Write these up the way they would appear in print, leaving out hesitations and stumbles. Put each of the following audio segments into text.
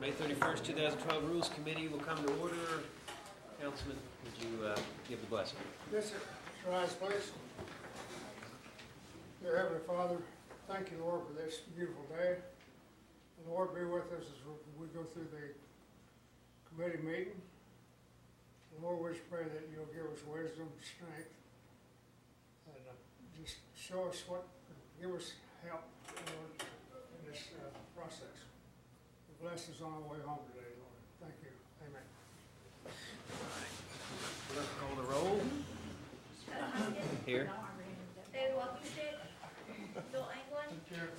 May 31st, 2012 Rules Committee will come to order. Councilman, would you give the blessing? Yes, sir. Rise, please. Dear Heavenly Father, thank you, Lord, for this beautiful day. And Lord, be with us as we go through the committee meeting. And Lord, we just pray that you'll give us wisdom, strength, and just show us give us help, Lord, in this process. Bless us on our way home today, Lord. Thank you. Amen. Let's call the roll. Here. David Walkenstick. Bill Anglin. Here.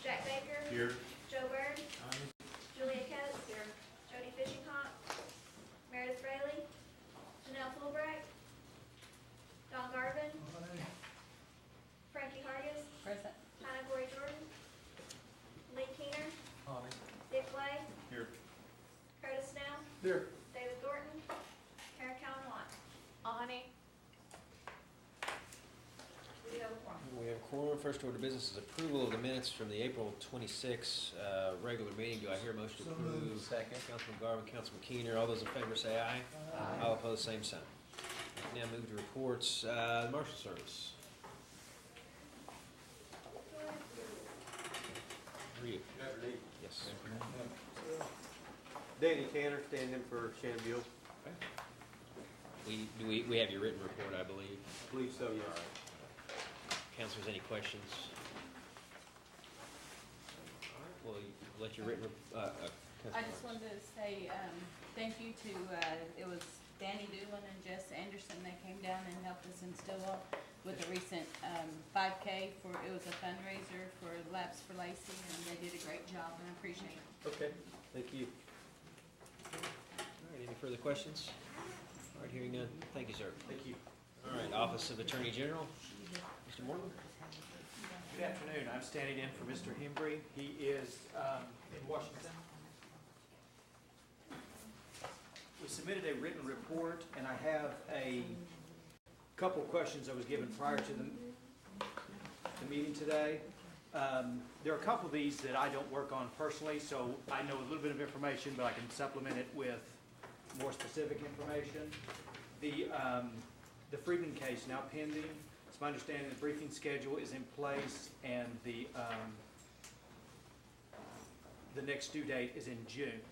Jack Baker. Here. Joe Byrd. Julia Coates. Here. Jody Fishinghawk. Meredith Braley. Janelle Fulbright. Don Garvin. Frankie Hargis. Present. Hannah Corey Jordan. Lee Keener. Dick Way. Here. Curtis Snell. Here. David Thornton. Karen Callan Watt. Honey. We do have a quorum. We have a quorum. First order of business is approval of the minutes from the April 26 regular meeting. Do I hear a motion to approve? Second. Councilman Garvin, Councilman Keener. All those in favor say aye. Aye. All opposed, same sign. Now move to reports. Marshal Service. Read. Yes. Danny Tanner, standing in for Shanville. We have your written report, I believe. I believe so, yes. Councilors, any questions? Well, let your written. I just wanted to say thank you to, it was Danny Doolin and Jess Anderson that came down and helped us in Stillwell with the recent 5K it was a fundraiser for Laps for Lacey, and they did a great job, and I appreciate it. Okay, thank you. All right, any further questions? All right, hearing none. Thank you, sir. Thank you. All right, Office of Attorney General, Mr. Morgan. Good afternoon. I'm standing in for Mr. Hembry. He is in Washington. We submitted a written report, and I have a couple of questions I was given prior to the meeting today. There are a couple of these that I don't work on personally, so I know a little bit of information, but I can supplement it with more specific information. The Friedman case now pending. It's my understanding the briefing schedule is in place, and the next due date is in June.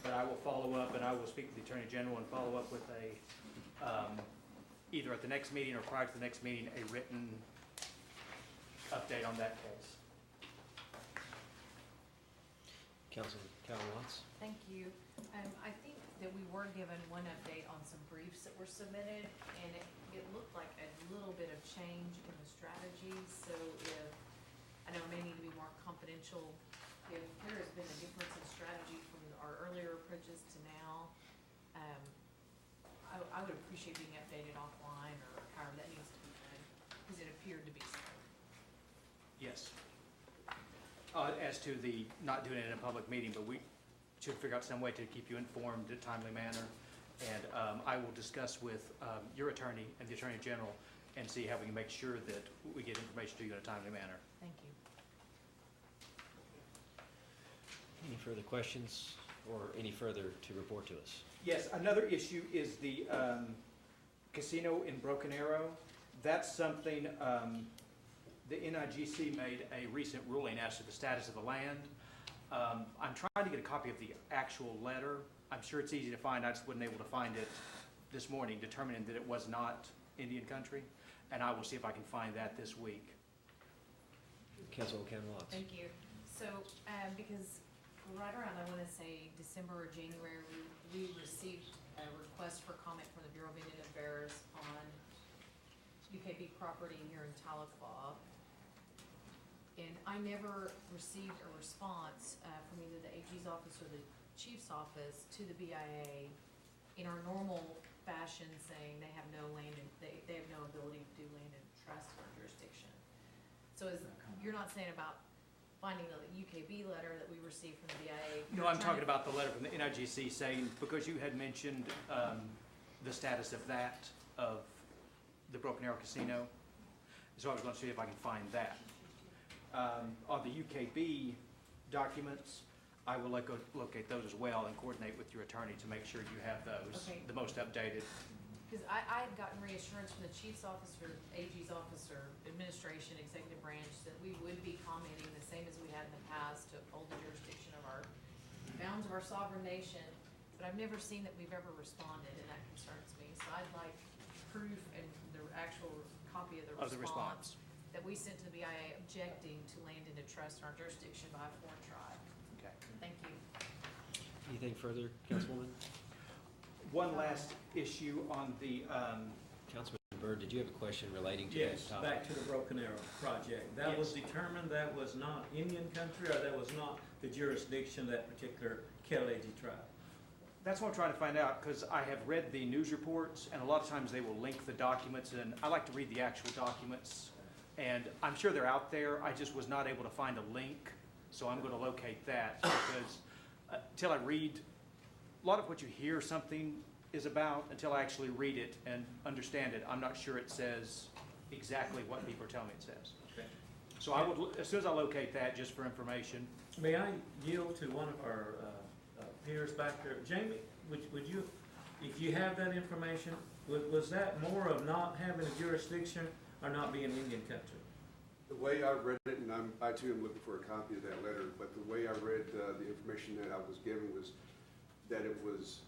But I will follow up, and I will speak to the Attorney General and follow up with either at the next meeting or prior to the next meeting, a written update on that case. Councilman Watts. Thank you. I think that we were given one update on some briefs that were submitted, and it looked like a little bit of change in the strategy. So I know it may need to be more confidential, if there has been a difference in strategy from our earlier approaches to now, I would appreciate being updated offline or however that needs to be done, because it appeared to be so. Yes. As to the not doing it in a public meeting, but we should figure out some way to keep you informed in a timely manner. And I will discuss with your attorney and the Attorney General and see how we can make sure that we get information to you in a timely manner. Thank you. Any further questions or any further to report to us? Yes, another issue is the casino in Broken Arrow. That's something the NIGC made a recent ruling as to the status of the land. I'm trying to get a copy of the actual letter. I'm sure it's easy to find. I just wasn't able to find it this morning, determining that it was not Indian country. And I will see if I can find that this week. Councilman Watts. Thank you. So, because right around, I want to say December or January, we received a request for comment from the Bureau of Indian Affairs on UKB property here in Tahlequah. And I never received a response from either the AG's office or the Chief's office to the BIA in our normal fashion, saying they have no land and they have no ability to do land and trust in our jurisdiction. So you're not saying about finding the UKB letter that we received from the BIA? No, I'm talking about the letter from the NIGC saying, because you had mentioned the status of the Broken Arrow Casino, so I was going to see if I can find that. On the UKB documents, I will locate those as well and coordinate with your attorney to make sure you have those, Okay. the most updated. Because I had gotten reassurance from the chief's office or AG's office or administration, executive branch, that we would be commenting the same as we had in the past to uphold the jurisdiction of our bounds of our sovereign nation. But I've never seen that we've ever responded, and that concerns me. So I'd like proof and the actual copy of the response that we sent to the BIA objecting to land into trust in our jurisdiction by a foreign tribe. Okay. Thank you. Anything further, Councilwoman? One last issue on the, Councilman Byrd, did you have a question relating to Yes, that topic? back to the Broken Arrow project. That was determined that was not Indian country, or that was not the jurisdiction of that particular Cherokee tribe? that's what I'm trying to find out, because I have read the news reports, and a lot of times they will link the documents, and I like to read the actual documents. And I'm sure they're out there, I just was not able to find a link, so I'm gonna locate that, because until I read, a lot of what you hear something is about, until I actually read it and understand it, I'm not sure it says exactly what people are telling me it says. Okay. So I would, as soon as I locate that, just for information. May I yield to one of our peers back there? Jamie, would you, if you have that information, was that more of not having a jurisdiction or not being Indian country? The way I read it, and I too am looking for a copy of that letter, but the way I read the information that I was given was that it was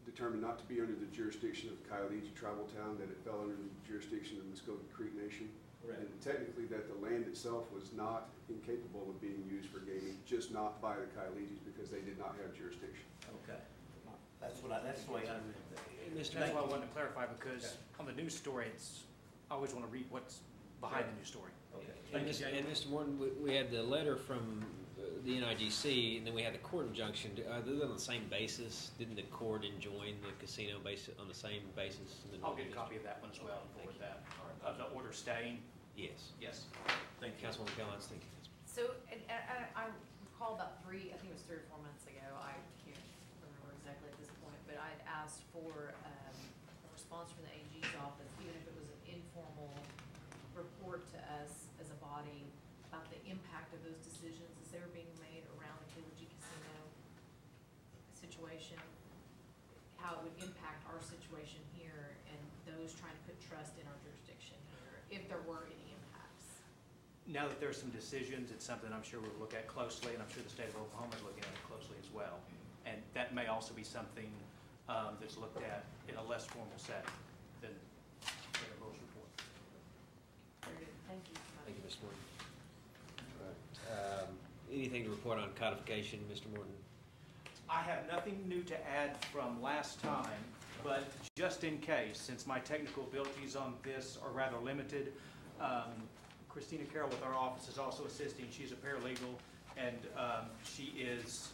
determined not to be under the jurisdiction of Coyote tribal town, that it fell under the jurisdiction of Muskogee Creek Nation. Correct. And technically that the land itself was not incapable of being used for gaming, just not by the Coyotes because they did not have jurisdiction. Okay. That's the way I read that. Mr. That's why I wanted to clarify, because on the news story, I always want to read what's behind the news story. Okay. And Thank you, Jamie. Mr. Morton, we had the letter from the NIGC, and then we had the court injunction. Are they on the same basis? Didn't the court enjoin the casino on the same basis? In the I'll get a Northern copy of that one as well and forward that. Of the order staying? District? Yes. Yes. Thank you. Councilwoman Kellogg, thank you. So, and I recall about I think it was 3 or 4 months ago, I can't remember exactly at this point, but I'd asked for a response from the AG's office, even if it was an informal report to us as a body about the impact of those decisions as they were being made around the Cherokee Casino situation, how it would impact our situation here and those trying to put trust in our jurisdiction here, if there were any impacts. Now that there's some decisions, it's something I'm sure we'll look at closely, and I'm sure the state of Oklahoma is looking at it closely as well. And that may also be something that's looked at in a less formal setting than the rules report. Very good. Thank you so much. Thank you, Mr. Morton. All right. Anything to report on codification, Mr. Morton? I have nothing new to add from last time, but just in case, since my technical abilities on this are rather limited, Christina Carroll with our office is also assisting. She's a paralegal, and she is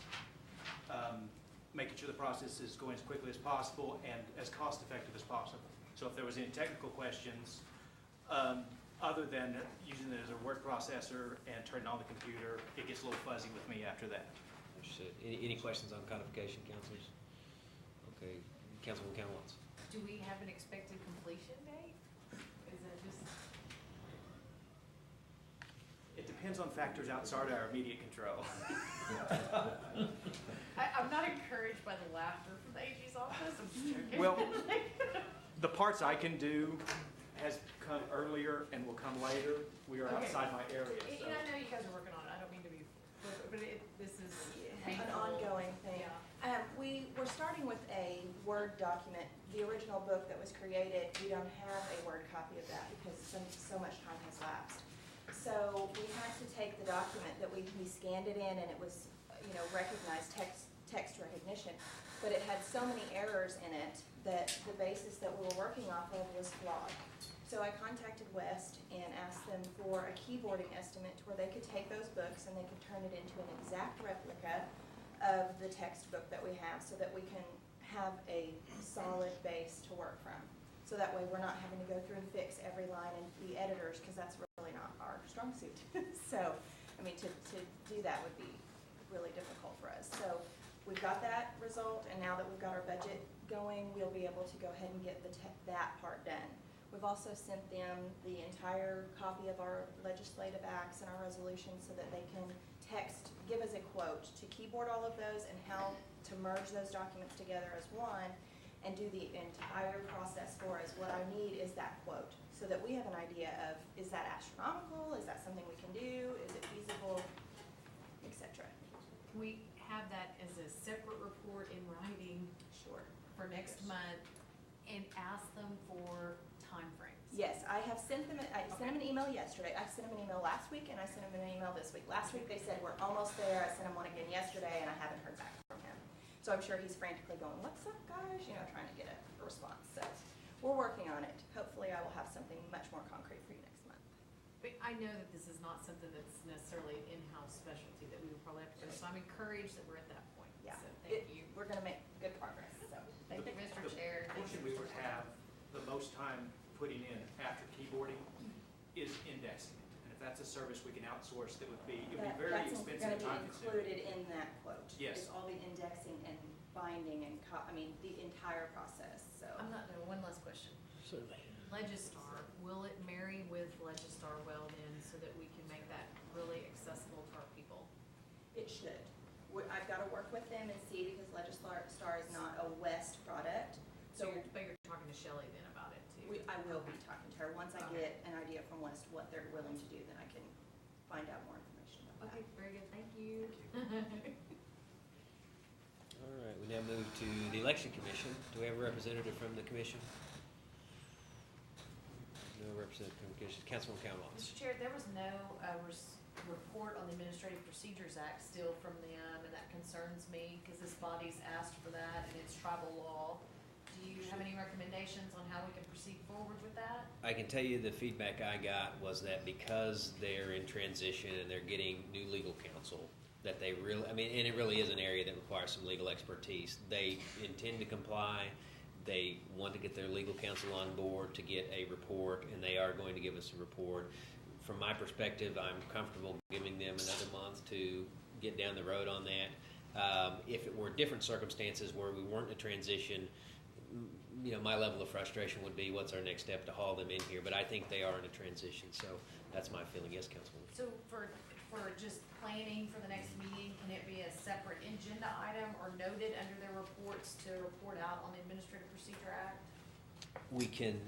making sure the process is going as quickly as possible and as cost-effective as possible. So if there was any technical questions, other than using it as a word processor and turning on the computer, it gets a little fuzzy with me after that. Understood. Any questions on codification, councilors? Okay, Councilwoman Kellogg. Do we have an expected completion date? Is it just? It depends on factors outside our immediate control. I'm not encouraged by the laughter from the AG's office. I'm just joking. Well, the parts I can do has come earlier and will come later. We are Okay. outside my area, And so. I know you guys are working on it. I don't mean to be, but this is An painful. ongoing thing. Yeah. We're starting with a Word document. The original book that was created, we don't have a Word copy of that because so much time has lapsed. So we had to take the document that we scanned it in, and it was, recognized text recognition, but it had so many errors in it that the basis that we were working off of was flawed. So I contacted West and asked them for a keyboarding estimate to where they could take those books and they could turn it into an exact replica of the textbook that we have so that we can have a solid base to work from. So that way we're not having to go through and fix every line and be editors, because that's really not our strong suit. So, to do that would be really difficult for us. So we've got that result, and now that we've got our budget going, we'll be able to go ahead and get that part done. We've also sent them the entire copy of our legislative acts and our resolutions so that they can give us a quote to keyboard all of those and how to merge those documents together as one and do the entire process for us. What I need is that quote so that we have an idea of, is that astronomical? Is that something we can do? Is it feasible? Et cetera. Can we have that as a separate report in writing Sure. for next month and ask them for timeframes? Yes, I have sent them, I sent them an email yesterday. I sent them an email last week and I sent them an email this week. Last week they said, we're almost there. I sent them one again yesterday and I haven't heard back from him. So I'm sure he's frantically going, what's up guys? You know, trying to get a response. So we're working on it. Hopefully I will have something much more concrete for you next month. But I know that this is not something that's necessarily an in-house specialty that we would probably have to do, so I'm encouraged that we're at that point. Yeah, So thank you. We're gonna make good progress, so. Thank you, Mr. Chair. The portion we would have the most time putting in after keyboarding is indexing it. And if that's a service we can outsource, that would be, it would be very expensive and time That's consuming. gonna be included in that quote. Yes. Is all the indexing and binding and, the entire process, so. I'm not, no, one last question. Certainly. Legistar, will it marry with Legistar well then, so that we can make that really accessible to our people? It should. I've gotta work with them and see, because Legistar is not a West product. But you're talking to Shelley then about it too? I will be talking to her. Once I Okay. get an idea from West what they're willing to do, then I can find out more information about Okay, that. very good, thank you. All right, we now move to the Election Commission. Do we have a representative from the commission? No representative from the commission. Councilwoman Countess. Mr. Chair, there was no report on the Administrative Procedures Act still from them, and that concerns me, because this body's asked for that, and it's tribal law. Do you have any recommendations on how we can proceed forward with that? I can tell you the feedback I got was that because they're in transition and they're getting new legal counsel, that they really, and it really is an area that requires some legal expertise. They intend to comply. They want to get their legal counsel on board to get a report, and they are going to give us a report. From my perspective, I'm comfortable giving them another month to get down the road on that. If it were different circumstances where we weren't in a transition, my level of frustration would be, what's our next step to haul them in here? But I think they are in a transition, so that's my feeling. Yes, Councilwoman. So for just planning for the next meeting, can it be a separate agenda item or noted under their reports to report out on the Administrative Procedure Act? We can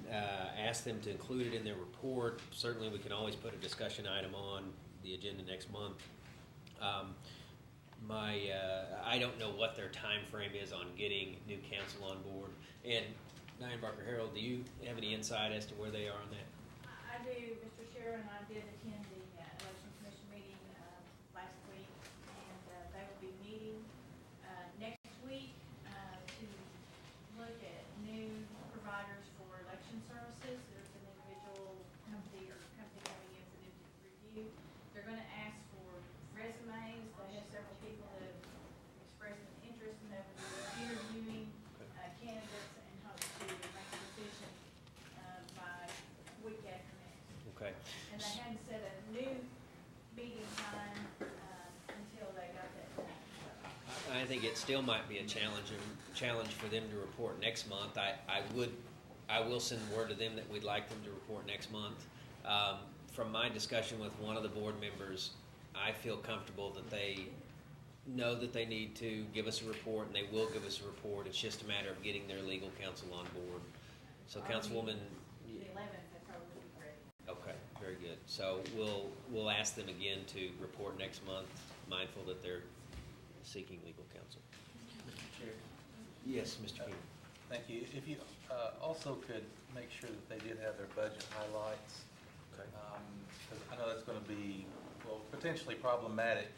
ask them to include it in their report. Certainly, we can always put a discussion item on the agenda next month. I don't know what their time frame is on getting new council on board. And Diane Barker Harold, do you have any insight as to where they are on that? I do, Mr. Chair, and I did attend the election commission meeting last week, and they will be meeting next week to look at new providers for election services. There's an individual company coming in for them to review. They're going to ask for resumes. They have several people that have expressed an interest in them interviewing candidates, and hope to make a decision by week after next. Okay. And they hadn't set a new meeting time until they got that done. So, I think it still might be a challenge for them to report next month. I will send word to them that we'd like them to report next month. From my discussion with one of the board members, I feel comfortable that they know that they need to give us a report, and they will give us a report. It's just a matter of getting their legal counsel on board. So, Councilwoman. the 11th, they probably will be ready. Okay, very good. So we'll ask them again to report next month, mindful that they're seeking legal counsel. Mr. Chair. Yes, Mr. King. Thank you. If you also could make sure that they did have their budget highlights. Okay. Because I know that's going to be, potentially problematic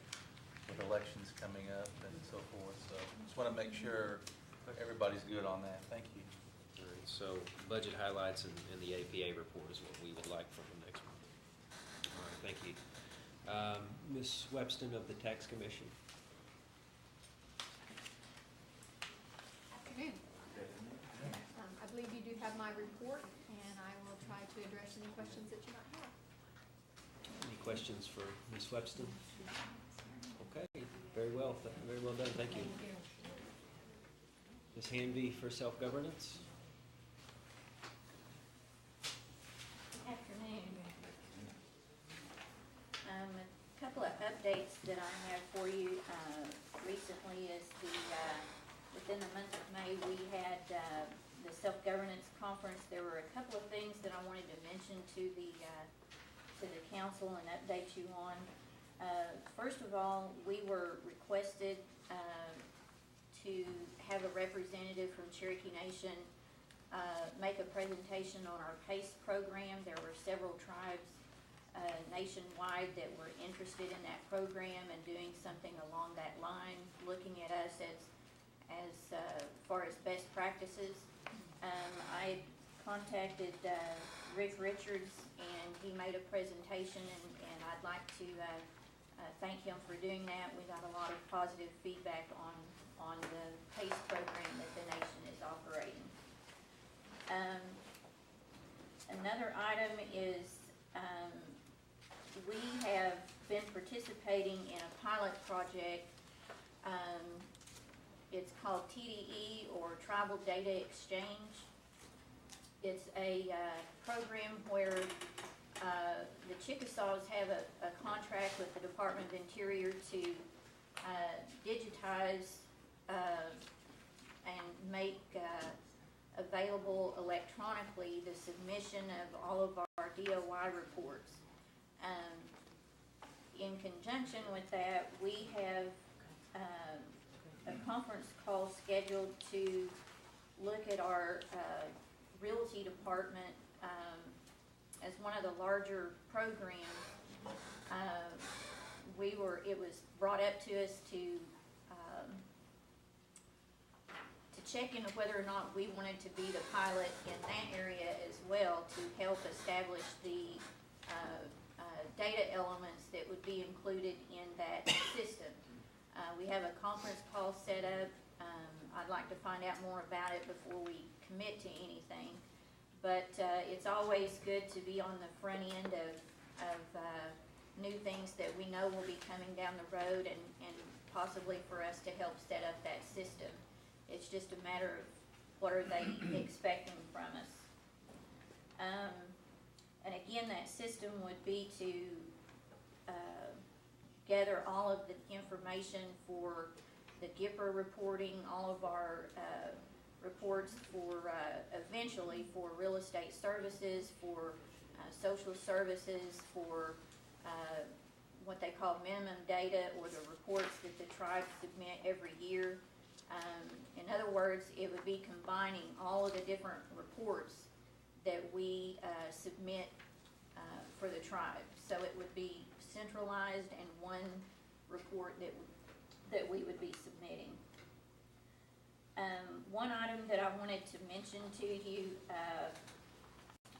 with elections coming up and so forth. So just want to make sure everybody's good on that. Thank you. All right, so budget highlights and the APA report is what we would like from them next month. All right, thank you. Ms. Webston of the Tax Commission. Afternoon. I believe you do have my report, and I will try to address any questions that you might have. Any questions for Ms. Webston? Okay, very well done, thank you. Ms. Hanvey for self-governance. Afternoon. A couple of updates updates that I have for you, recently is within the month of May, we had, the self-governance conference. There were a couple of things that I wanted to mention to the council and update you on. First of all, we were requested, to have a representative from Cherokee Nation, make a presentation on our PACE program. There were several tribes, nationwide that were interested in that program and doing something along that line, looking at us as far as best practices. I contacted Rick Richards, and he made a presentation, and I'd like to thank him for doing that. We got a lot of positive feedback on the PACE program that the nation is operating. Another item is we have been participating in a pilot project. It's called TDE, or Tribal Data Exchange. It's a program where the Chickasaws have a contract with the Department of Interior to digitize and make available electronically the submission of all of our DOI reports. In conjunction with that, we have a conference call scheduled to look at our realty department as one of the larger programs. It was brought up to us to check into whether or not we wanted to be the pilot in that area as well, to help establish the data elements that would be included in that system. We have a conference call set up. I'd like to find out more about it before we commit to anything. But it's always good to be on the front end of new things that we know will be coming down the road, and possibly for us to help set up that system. It's just a matter of what are they expecting from us. And again, that system would be to gather all of the information for the GIPR reporting, all of our reports for eventually for real estate services, for social services, for what they call minimum data, or the reports that the tribes submit every year. In other words, it would be combining all of the different reports that we submit for the tribe. So it would be centralized and one report that we would be submitting. One item that I wanted to mention to you,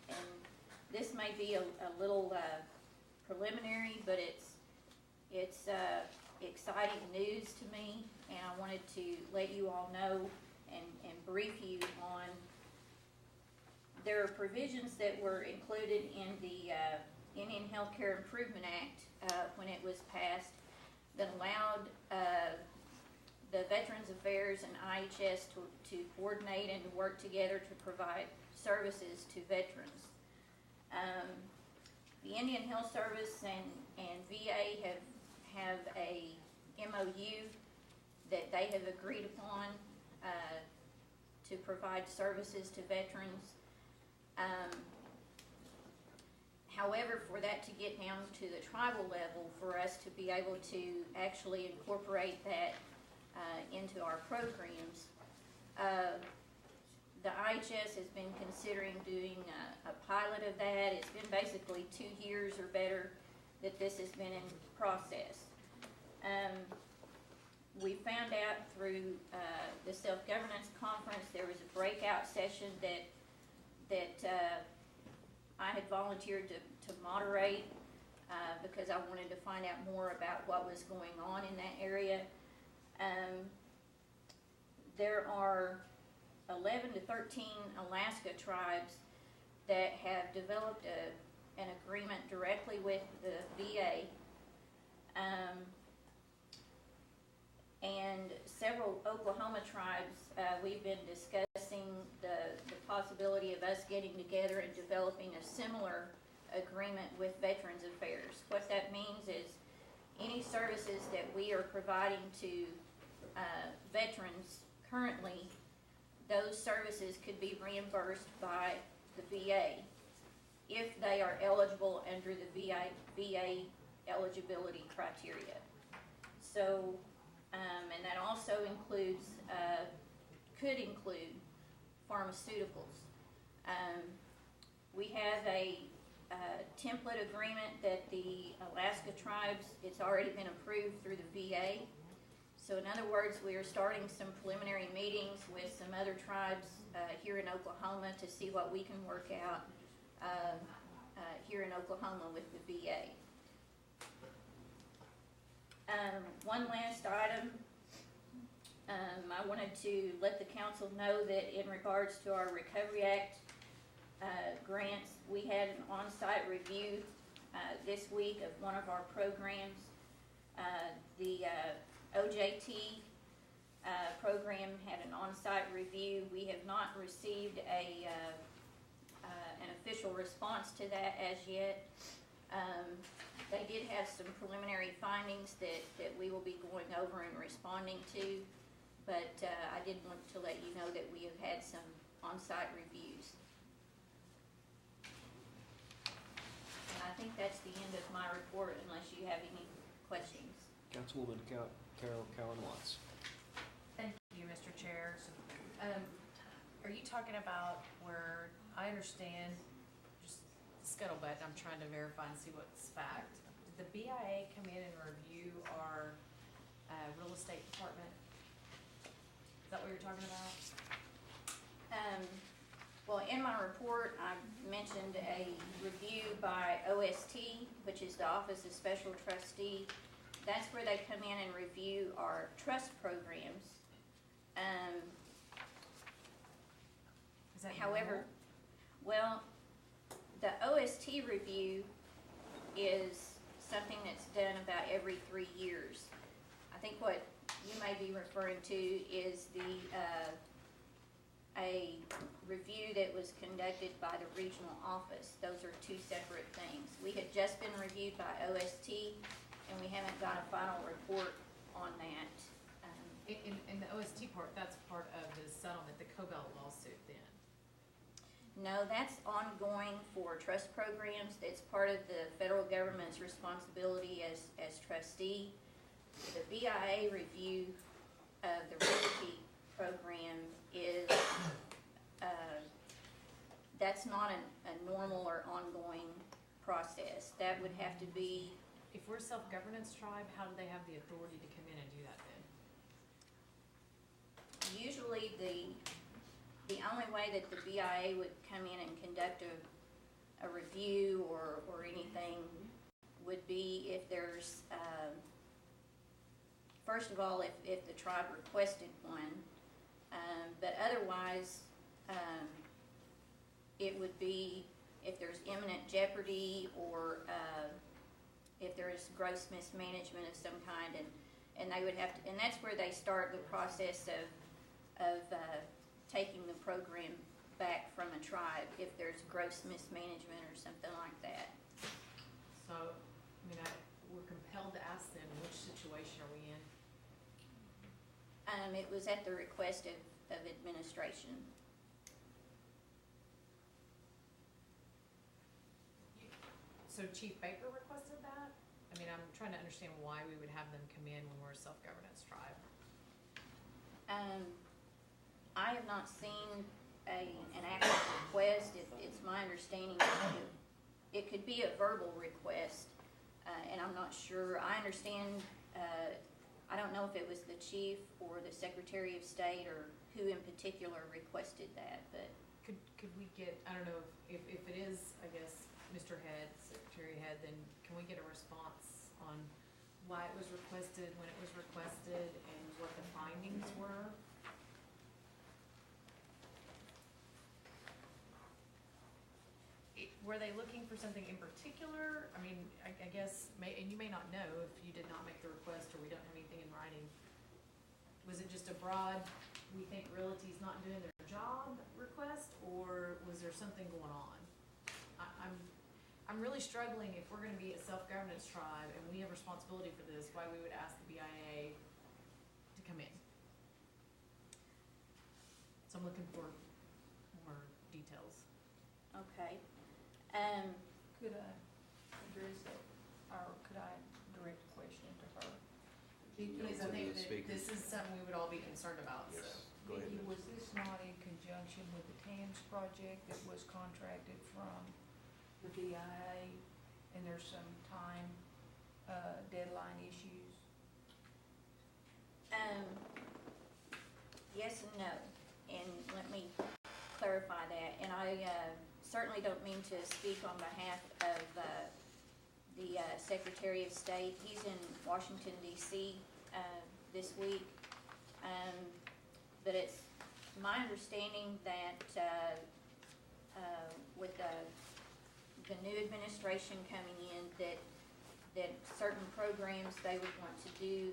and this may be a little preliminary, but it's exciting news to me, and I wanted to let you all know and brief you on. There are provisions that were included in the Indian Healthcare Improvement Act when it was passed, that allowed the Veterans Affairs and IHS to coordinate and to work together to provide services to veterans. The Indian Health Service and VA have a MOU that they have agreed upon to provide services to veterans. However, for that to get down to the tribal level, for us to be able to actually incorporate that into our programs, the IHS has been considering doing a pilot of that. It's been basically 2 years or better that this has been in process. We found out through the self-governance conference, there was a breakout session that I had volunteered to moderate because I wanted to find out more about what was going on in that area. There are 11 to 13 Alaska tribes that have developed an agreement directly with the VA, and several Oklahoma tribes, we've been discussing the possibility of us getting together and developing a similar agreement with Veterans Affairs. What that means is any services that we are providing to veterans currently, those services could be reimbursed by the VA if they are eligible under the VA eligibility criteria. So, and that also includes, could include pharmaceuticals. We have a template agreement that the Alaska tribes, it's already been approved through the VA. So in other words, we are starting some preliminary meetings with some other tribes here in Oklahoma to see what we can work out here in Oklahoma with the VA. One last item. I wanted to let the council know that in regards to our Recovery Act grants, we had an on-site review this week of one of our programs. The OJT program had an on-site review. We have not received an official response to that as yet. They did have some preliminary findings that we will be going over and responding to, but I did want to let you know that we have had some on-site reviews. And I think that's the end of my report unless you have any questions. Councilwoman Carol Cowan Watts. Thank you, Mr. Chair. Are you talking about where, I understand, just scuttlebutt, I'm trying to verify and see what's fact. Did the BIA come in and review our real estate department? Is that what you're talking about? Well, in my report, I mentioned a review by OST, which is the Office of Special Trustee. That's where they come in and review our trust programs. Is that However, well, the OST review is something that's done about every 3 years. I think what you may be referring to is a review that was conducted by the regional office. Those are two separate things. We had just been reviewed by OST, and we haven't got a final report on that. In the OST part, that's part of the settlement, the Cobell lawsuit then? No, that's ongoing for trust programs. It's part of the federal government's responsibility as trustee. The BIA review of the realty program is, that's not a normal or ongoing process. That would have to be. If we're a self-governance tribe, how do they have the authority to come in and do that then? Usually the only way that the BIA would come in and conduct a review or anything would be if there's, first of all, if the tribe requested one, but otherwise, it would be if there's imminent jeopardy or if there is gross mismanagement of some kind, and they would have to, and that's where they start the process of taking the program back from a tribe if there's gross mismanagement or something like that. So, I mean, we're compelled to ask them, which situation are we in? It was at the request of administration. So Chief Baker requested that? I mean, I'm trying to understand why we would have them come in when we're a self-governance tribe. I have not seen an actual request. It's my understanding that it could be a verbal request, and I'm not sure. I understand, I don't know if it was the chief or the Secretary of State or who in particular requested that, but. Could we get, I don't know, if it is, I guess, Mr. Head, Secretary Head, then can we get a response on why it was requested, when it was requested, and what the findings were? Were they looking for something in particular? I mean, I guess, and you may not know if you did not make the request or we don't have anything in writing. Was it just a broad, we think realty's not doing their job request, or was there something going on? I'm really struggling if we're gonna be a self-governance tribe and we have responsibility for this, why we would ask the BIA to come in. So I'm looking for more details. Okay. Could I address that, or could I direct a question to her? Because I think that this is something we would all be concerned about, so. Yes, go ahead. Vicki, was this not in conjunction with the TAMS project that was contracted from the BIA? And there's some time, deadline issues? Yes and no, and let me clarify that. And I certainly don't mean to speak on behalf of the Secretary of State. He's in Washington DC this week, but it's my understanding that with the new administration coming in, that certain programs they would want to do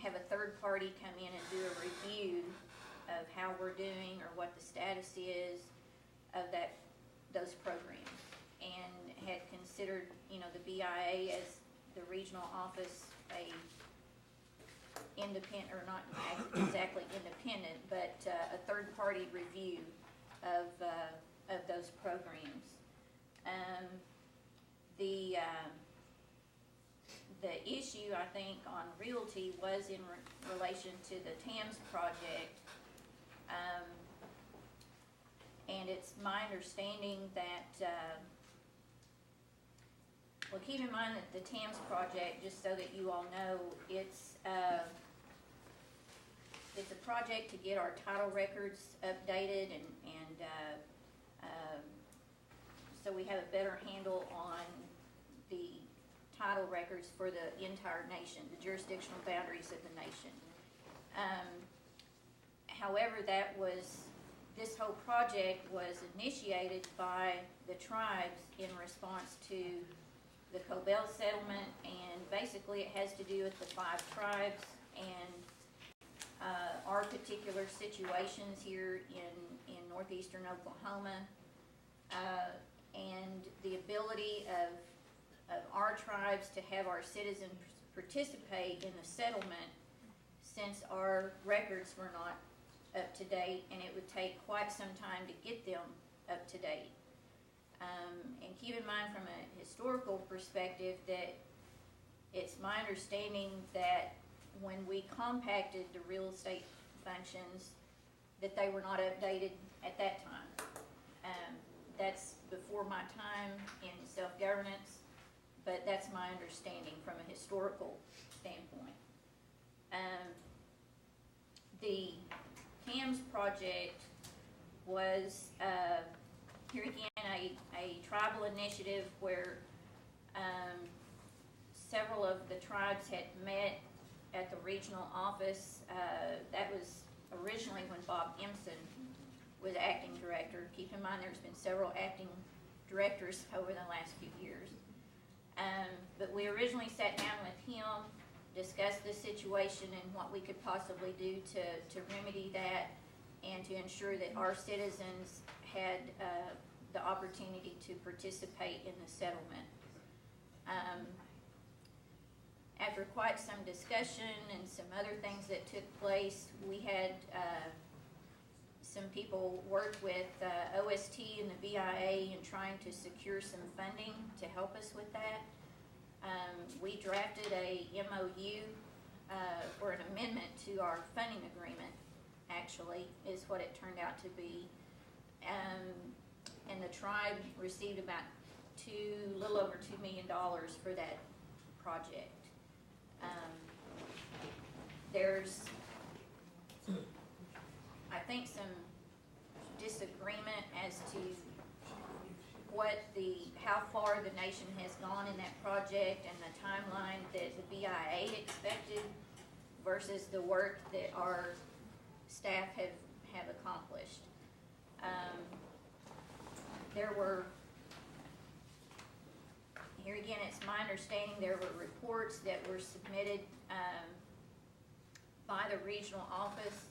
have a third party come in and do a review of how we're doing or what the status is of those programs, and had considered, the BIA as the regional office a independent, or not exactly independent, but a third party review of those programs. The issue, I think, on realty was in relation to the TAMS project. And it's my understanding that, well, keep in mind that the TAMS project, just so that you all know, it's a project to get our title records updated and so we have a better handle on the title records for the entire nation, the jurisdictional boundaries of the nation. However, this whole project was initiated by the tribes in response to the Cobell settlement, and basically it has to do with the 5 tribes and our particular situations here in northeastern Oklahoma, and the ability of our tribes to have our citizens participate in the settlement, since our records were not up to date, and it would take quite some time to get them up to date. And keep in mind, from a historical perspective, that it's my understanding that when we compacted the real estate functions, that they were not updated at that time. That's before my time in self-governance, but that's my understanding from a historical standpoint. The TAMS project was, here again, a tribal initiative where several of the tribes had met at the regional office. That was originally when Bob Empson was acting director. Keep in mind, there's been several acting directors over the last few years. But we originally sat down with him, discussed the situation and what we could possibly do to remedy that, and to ensure that our citizens had the opportunity to participate in the settlement. After quite some discussion and some other things that took place, we had some people work with OST and the BIA in trying to secure some funding to help us with that. We drafted a MOU or an amendment to our funding agreement, actually, is what it turned out to be. And the tribe received about a little over $2 million for that project. There's, I think, some disagreement as to how far the nation has gone in that project and the timeline that the BIA expected versus the work that our staff have accomplished. Here again, it's my understanding there were reports that were submitted by the regional office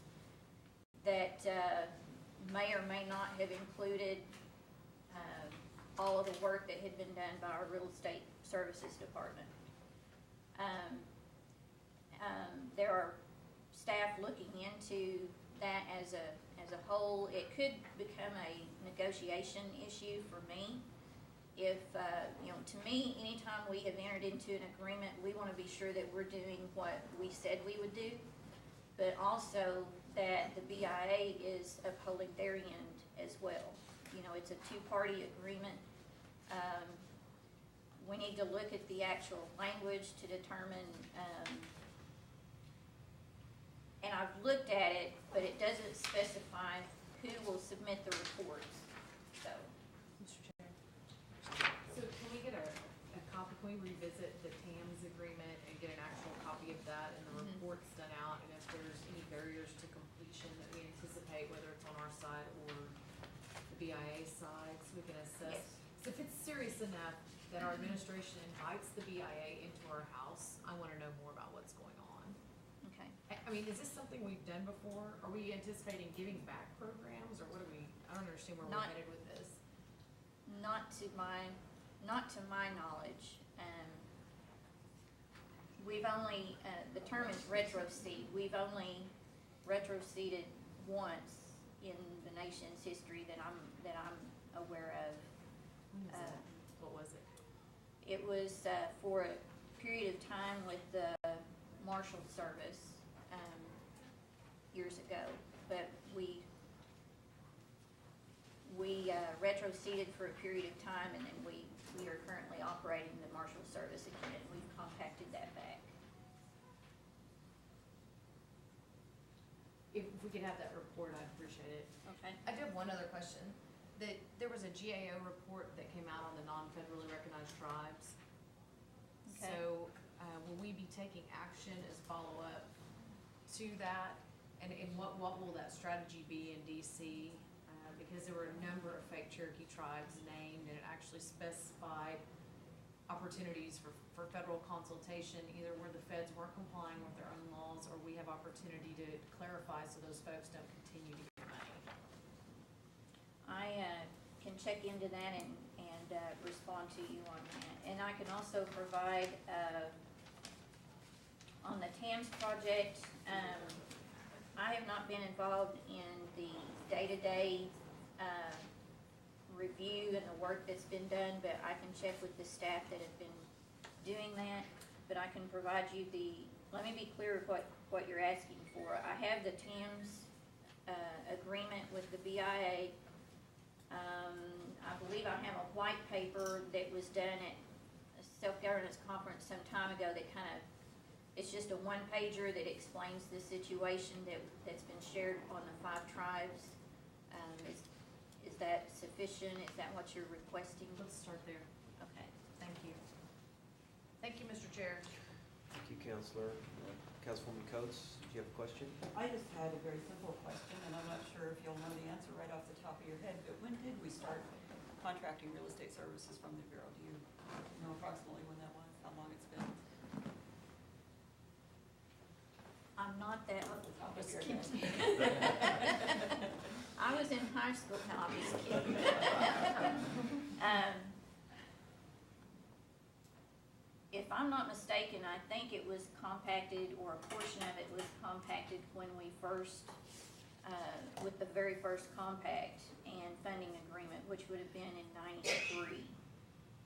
that may or may not have included all of the work that had been done by our real estate services department. There are staff looking into that as a whole. It could become a negotiation issue for me. If, to me, anytime we have entered into an agreement, we want to be sure that we're doing what we said we would do, but also that the BIA is upholding their end as well. It's a two-party agreement. We need to look at the actual language to determine, and I've looked at it, but it doesn't specify who will submit the reports, so. Mr. Chair. So can we get a copy, can we revisit the TAMS agreement and get an actual copy of that and the reports done out? And if there's any barriers to completion that we anticipate, whether it's on our side or the BIA side, so we can assess. Yes. So if it's serious enough that our administration invites the BIA into our house, I wanna know more about what's going on. Okay. I mean, is this something we've done before? Are we anticipating giving back programs, or what are we, I don't understand where we're Not- headed with this. Not to my knowledge. We've only, the term is retroseed. We've only retroseeded once in the nation's history that I'm aware of. When was that? What was it? It was for a period of time with the Marshal Service years ago, but we retroseeded for a period of time, and then we are currently operating the Marshal Service again. We've compacted that back. If we could have that report, I'd appreciate it. Okay. I do have one other question. There was a GAO report that came out on the non-federally recognized tribes. Okay. So, will we be taking action as follow-up to that? And what will that strategy be in DC? Because there were a number of fake Cherokee tribes named, and it actually specified opportunities for federal consultation, either where the feds weren't complying with their own laws, or we have opportunity to clarify so those folks don't continue to get money. I can check into that and respond to you on that. And I can also provide, on the TAMS project, I have not been involved in the day-to-day review and the work that's been done, but I can check with the staff that have been doing that. But I can provide you let me be clear what you're asking for. I have the TAMS agreement with the BIA. I believe I have a white paper that was done at a self-governance conference some time ago that it's just a one-pager that explains the situation that's been shared on the 5 tribes. Is that sufficient? Is that what you're requesting? Let's start there. Okay. Thank you. Thank you, Mr. Chair. Thank you, Counselor. Councilwoman Coates, did you have a question? I just had a very simple question, and I'm not sure if you'll know the answer right off the top of your head, but when did we start contracting real estate services from the Bureau? Do you know approximately when that was, how long it's been? I'm not that. Off the top of Just your kidding. head. I was in high school. No, I'm just kidding. If I'm not mistaken, I think it was compacted, or a portion of it was compacted when we first, with the very first compact and funding agreement, which would have been in '93.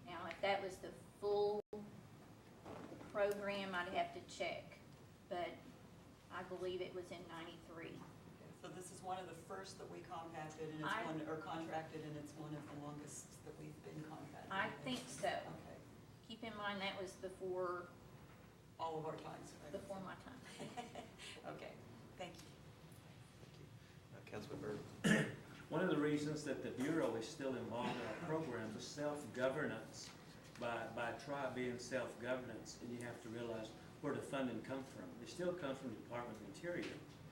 Now, if that was the full program, I'd have to check, but I believe it was in '93. So this is one of the first that we compacted, and or contracted, and it's one of the longest that we've been contracted. I think so. Okay. Keep in mind, that was before All of our times, right? before my time. Okay, thank you. Thank you. Councilman Byrd. One of the reasons that the Bureau is still involved in our program is self-governance, by tribe being self-governance, and you have to realize where the funding comes from. It still comes from the Department of Interior.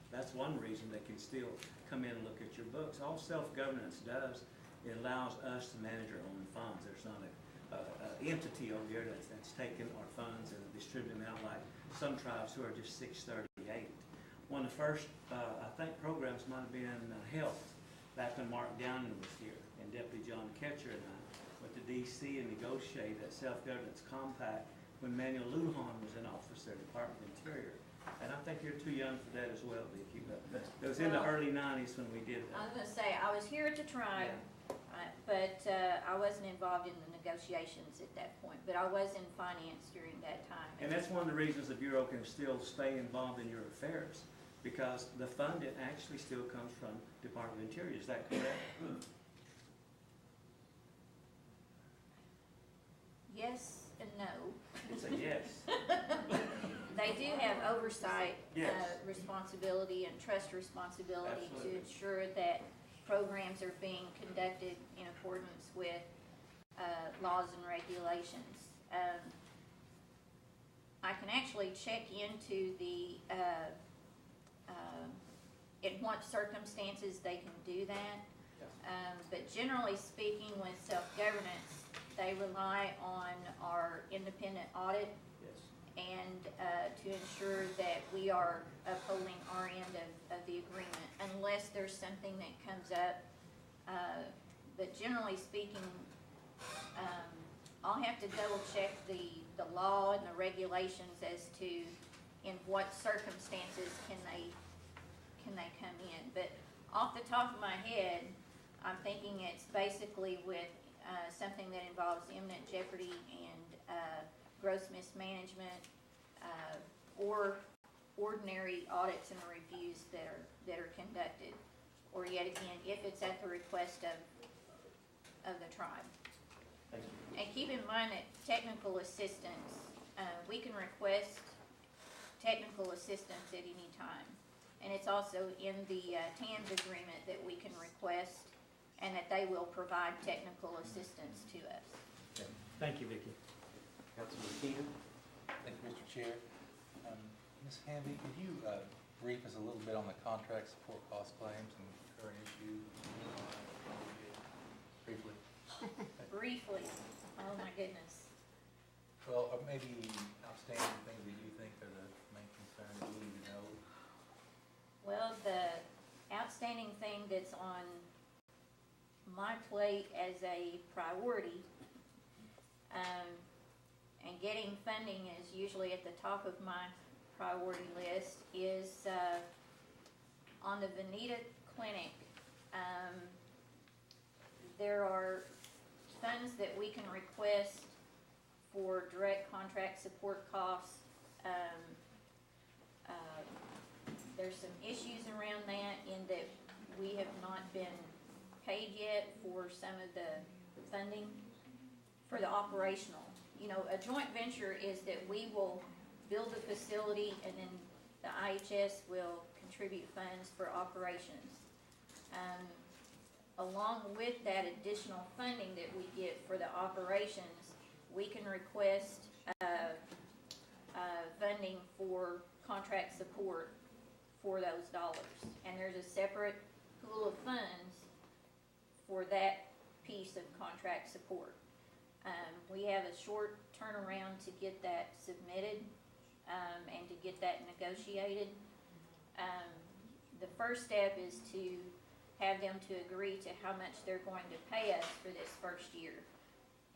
That's one reason they can still come in and look at your books. All self-governance does, it allows us to manage our own funds. There's not a entity over there that's taken our funds and distributing them out like some tribes who are just 638. One of the first, I think, programs might have been health, back when Mark Downing was here, and Deputy John Ketcher and I, with the DC and negotiate that self-governance compact when Manuel Lujan was in office there, Department of Interior. And I think you're too young for that as well, Vicki, but it was in the early 90s when we did I that. was gonna say, I was here at the tribe, but I wasn't involved in the negotiations at that point, but I was in finance during that time. And that's one of the reasons the Bureau can still stay involved in your affairs, because the funding actually still comes from Department of Interior. Is that correct? Yes and no. It's a yes. They do have oversight, Yes. responsibility and trust responsibility to Absolutely. ensure that programs are being conducted in accordance with, laws and regulations. I can actually check into the, in what circumstances they can do that. But generally speaking, with self-governance, they rely on our independent audit Yes. and to ensure that we are upholding our end of the agreement, unless there's something that comes up. But generally speaking, I'll have to double check the law and the regulations as to in what circumstances can they come in. But off the top of my head, I'm thinking it's basically with something that involves imminent jeopardy and gross mismanagement, or ordinary audits and reviews that are conducted, or yet again, if it's at the request of the tribe. Thank you. And keep in mind that technical assistance, we can request technical assistance at any time. And it's also in the TAMS agreement that we can request and that they will provide technical assistance to us. Okay. Thank you, Vicki. Councilman Keenan? Thank you, Mr. Chair. Ms. Hamby, could you brief us a little bit on the contract support cost claims and current issue? Briefly. Briefly, oh my goodness. Well, or maybe outstanding things that you think are the main concern that we need to know. Well, the outstanding thing that's on my plate as a priority, and getting funding is usually at the top of my priority list, is on the Veneta Clinic. There are funds that we can request for direct contract support costs. There's some issues around that in that we have not been paid yet for some of the funding for the operational. You know, a joint venture is that we will build the facility and then the IHS will contribute funds for operations. Along with that additional funding that we get for the operations, we can request funding for contract support for those dollars. And there's a separate pool of funds for that piece of contract support. We have a short turnaround to get that submitted and to get that negotiated. The first step is to have them to agree to how much they're going to pay us for this first year.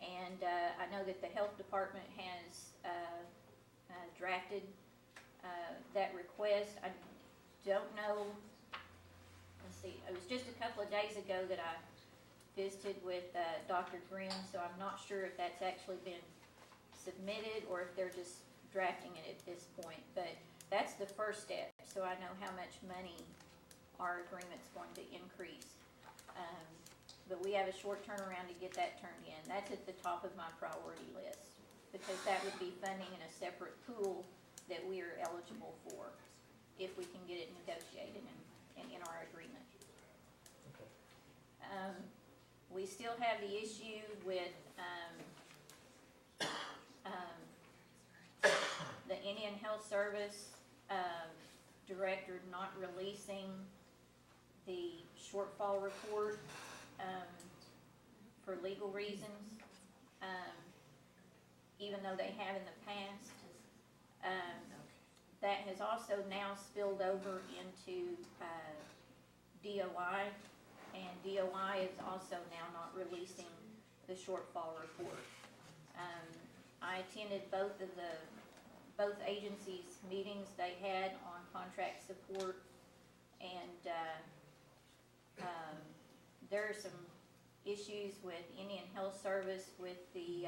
And I know that the health department has drafted that request. I don't know, let's see, it was just a couple of days ago that I visited with Dr. Grimm, so I'm not sure if that's actually been submitted or if they're just drafting it at this point. But that's the first step, so I know how much money our agreement's going to increase. But we have a short turnaround to get that turned in. That's at the top of my priority list, because that would be funding in a separate pool that we are eligible for if we can get it negotiated and in our agreement. We still have the issue with the Indian Health Service director not releasing the shortfall report for legal reasons, even though they have in the past. That has also now spilled over into DOI, and DOI is also now not releasing the shortfall report. I attended both agencies' meetings they had on contract support, and there are some issues with Indian Health Service with the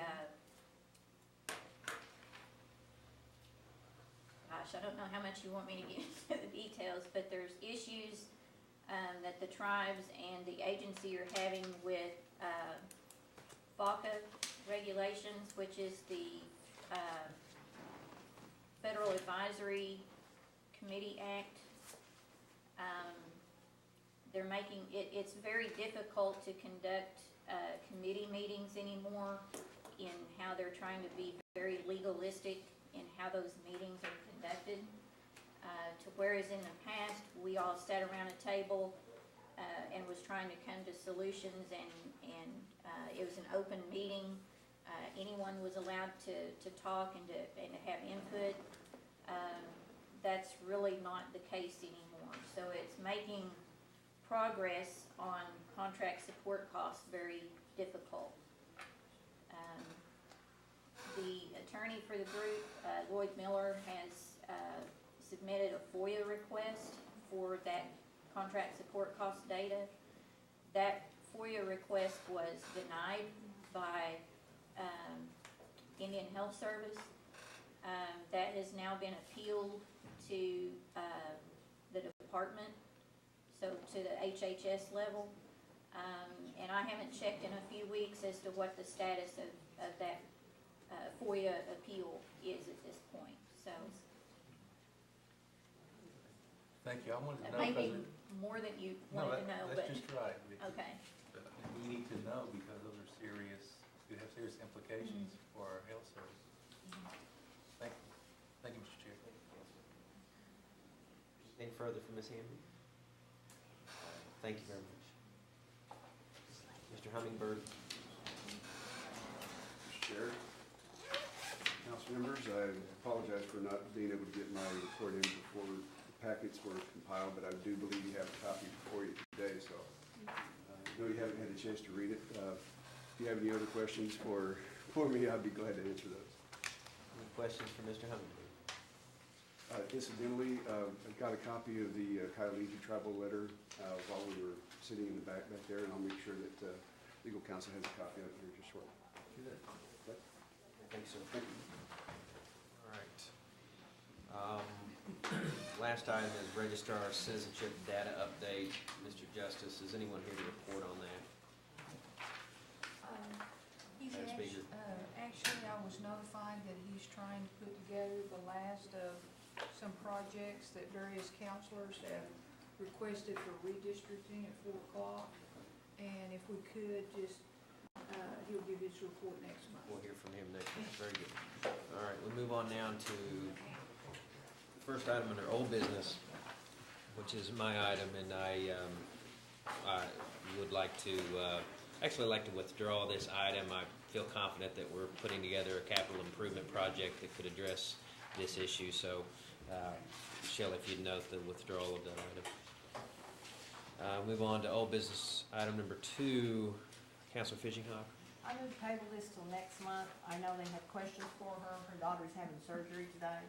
gosh, I don't know how much you want me to get into the details, but there's issues that the tribes and the agency are having with FACA regulations, which is the Federal Advisory Committee Act. They're making it's very difficult to conduct committee meetings anymore, in how they're trying to be very legalistic in how those meetings are conducted. To whereas in the past, we all sat around a table and was trying to come to solutions, and it was an open meeting. Anyone was allowed to talk and to have input. That's really not the case anymore. So it's making progress on contract support costs very difficult. The attorney for the group, Lloyd Miller, has submitted a FOIA request for that contract support cost data. That FOIA request was denied by Indian Health Service. That has now been appealed to the department, so to the HHS level. And I haven't checked in a few weeks as to what the status of that FOIA appeal is at this point. So Thank you. I wanted to know. maybe more than you wanted to know, but That's just right. okay. We need to know because those are serious, could have serious implications for our health service. Thank you. Thank you, Mr. Chair. Any further from Ms. Hamby? Thank you very much. Mr. Hummingbird. Mr. Chair, council members, I apologize for not being able to get my report in before the packets were compiled, but I do believe you have a copy before you today, so I know you haven't had a chance to read it. If you have any other questions for me, I'd be glad to answer those. Any questions for Mr. Hummingbird? Incidentally, I got a copy of the Kyaliji tribal letter while we were sitting in the back there, and I'll make sure that legal counsel has a copy of it here just shortly. Good. Okay. Thanks, sir. Thank you. All right. Last item is Registrar Citizenship Data Update. Mr. Justice, is anyone here to report on that? He's Madam Speaker. actually, I was notified that he's trying to put together the last of some projects that various counselors have requested for redistricting at 4 o'clock. And if we could just, he'll give his report next month. We'll hear from him next month. Very good. All right, we'll move on now to the first item under old business, which is my item, and I would like to, actually like to withdraw this item. I feel confident that we're putting together a capital improvement project that could address this issue, so Shelley, if you'd note the withdrawal of that item. Move on to old business item number 2, Councilor Fishinghawk. I would table this till next month. I know they have questions for her. Her daughter's having surgery today,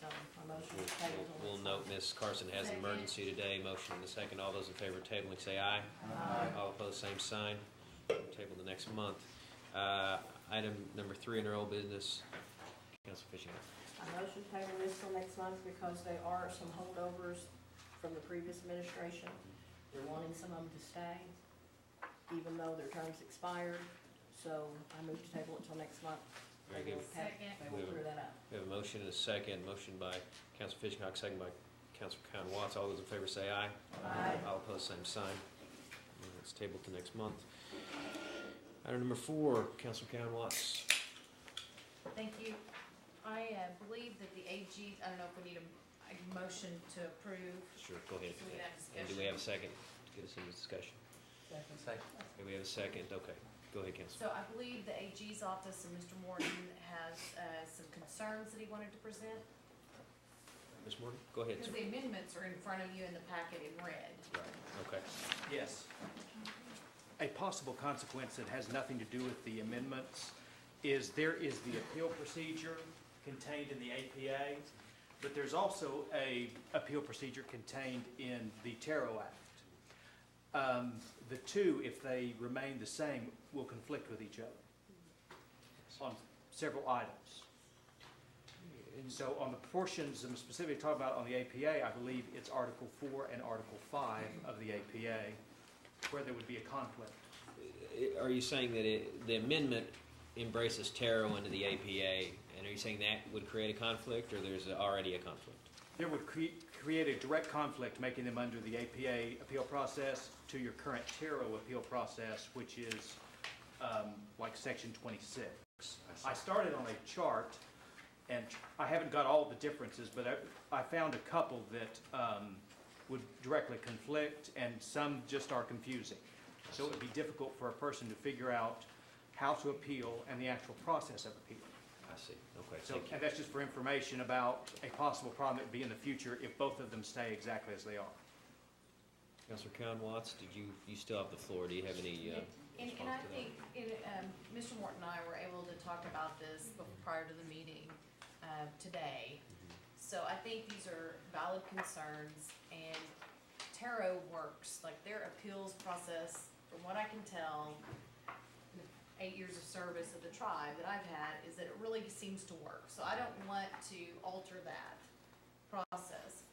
so my motion is tabled till We'll next month. note Ms. Carson has an emergency today. Motion and a second. All those in favor of tabling say aye. Aye. All opposed, same sign. Table the next month. Item number 3 under old business, Councilor Fishinghawk. I motion to table this till next month because there are some holdovers from the previous administration. They're wanting some of them to stay, even though their terms expired. So I move to table it till next month. Very They good. will have- They will clear that up. We have a motion and a second. Motion by Councilor Fishinghawk, second by Councilor Count Watts. All those in favor say aye. Aye. All opposed, same sign. And it's tabled to next month. Item number 4, Councilor Count Watts. Thank you. I believe that the AG, I don't know if we need a motion to approve. Sure, go ahead. So we have And do we have a second to get us into discussion? Second. Okay, we have a second. Okay, go ahead, Councilor. So I believe the AG's office and Mr. Morton has some concerns that he wanted to present. Ms. Morgan, go ahead, Because sir. the amendments are in front of you in the packet in red. Right, okay. Yes. a possible consequence that has nothing to do with the amendments is there is the appeal procedure contained in the APA, but there's also a appeal procedure contained in the Taro Act. The two, if they remain the same, will conflict with each other on several items. And so on the portions I'm specifically talking about on the APA, I believe it's Article 4 and Article 5 of the APA where there would be a conflict. Are you saying that the amendment embraces Taro into the APA, and are you saying that would create a conflict, or there's already a conflict? There would create a direct conflict making them under the APA appeal process to your current Taro appeal process, which is like Section 26. I started on a chart, and I haven't got all the differences, but I found a couple that would directly conflict, and some just are confusing. So it would be difficult for a person to figure out how to appeal and the actual process of appeal. I see. Okay. So, and that's just for information about a possible problem that would be in the future if both of them stay exactly as they are. Councilor Cowan-Watts, you still have the floor. Do you have any And response I to that? think, Mr. Morton and I were able to talk about this prior to the meeting today. So I think these are valid concerns, and Taro works, like their appeals process, from what I can tell, 8 years of service of the tribe that I've had, is that it really seems to work. So I don't want to alter that process.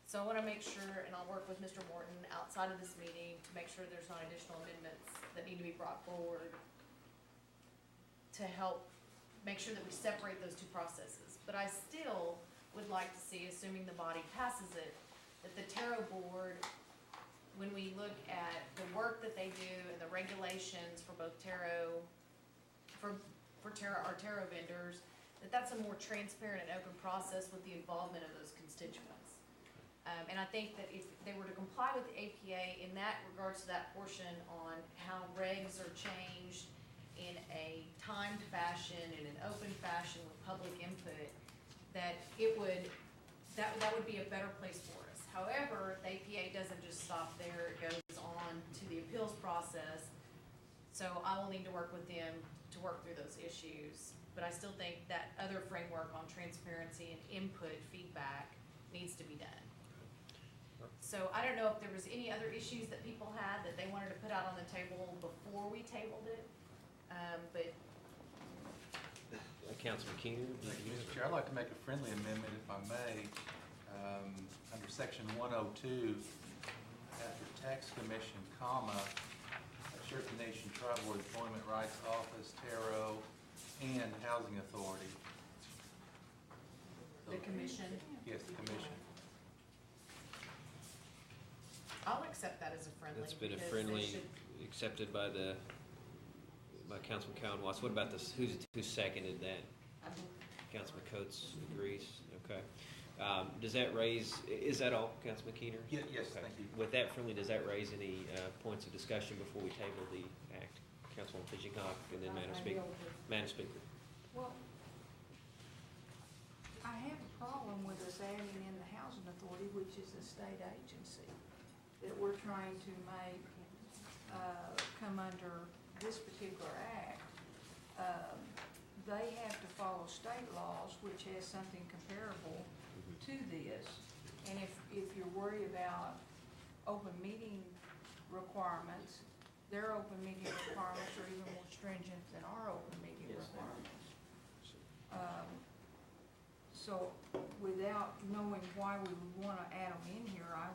So I want to make sure, and I'll work with Mr. Morton outside of this meeting to make sure there's not additional amendments that need to be brought forward to help make sure that we separate those two processes. But I still would like to see, assuming the body passes it, that the Taro board, when we look at the work that they do and the regulations for both Taro, for Taro, our Taro vendors, that's a more transparent and open process with the involvement of those constituents. And I think that if they were to comply with the APA in that regards to that portion on how regs are changed in a timed fashion, in an open fashion with public input, that it would, that would be a better place for us. However, the APA doesn't just stop there, it goes on to the appeals process. So I will need to work with them to work through those issues. But I still think that other framework on transparency and input feedback needs to be done. So I don't know if there was any other issues that people had that they wanted to put out on the table before we tabled it, but. Councilman Keener? Mr. Chair, I'd like to make a friendly amendment, if I may. Under Section 102, after Tax Commission, comma, Cherokee Nation Tribal Employment Rights Office, Taro, and Housing Authority. The commission? Yes, the commission. I'll accept that as a friendly. That's been a because friendly, they should- accepted by Councilman Cowan-Watts. What about this? Who seconded that? Councilman Coates agrees. Okay. Does that raise? Is that all, Councilman Keener? Yes, okay. thank you. With that friendly, does that raise any points of discussion before we table the act? Councilman Fitchcock and then Madam Speaker. Madam Speaker. Well, I have a problem with us adding in the Housing Authority, which is a state agency that we're trying to make come under this particular act. They have to follow state laws, which has something comparable to this. And if you're worried about open meeting requirements, their open meeting requirements are even more stringent than our open meeting requirements. So without knowing why we would want to add them in here, I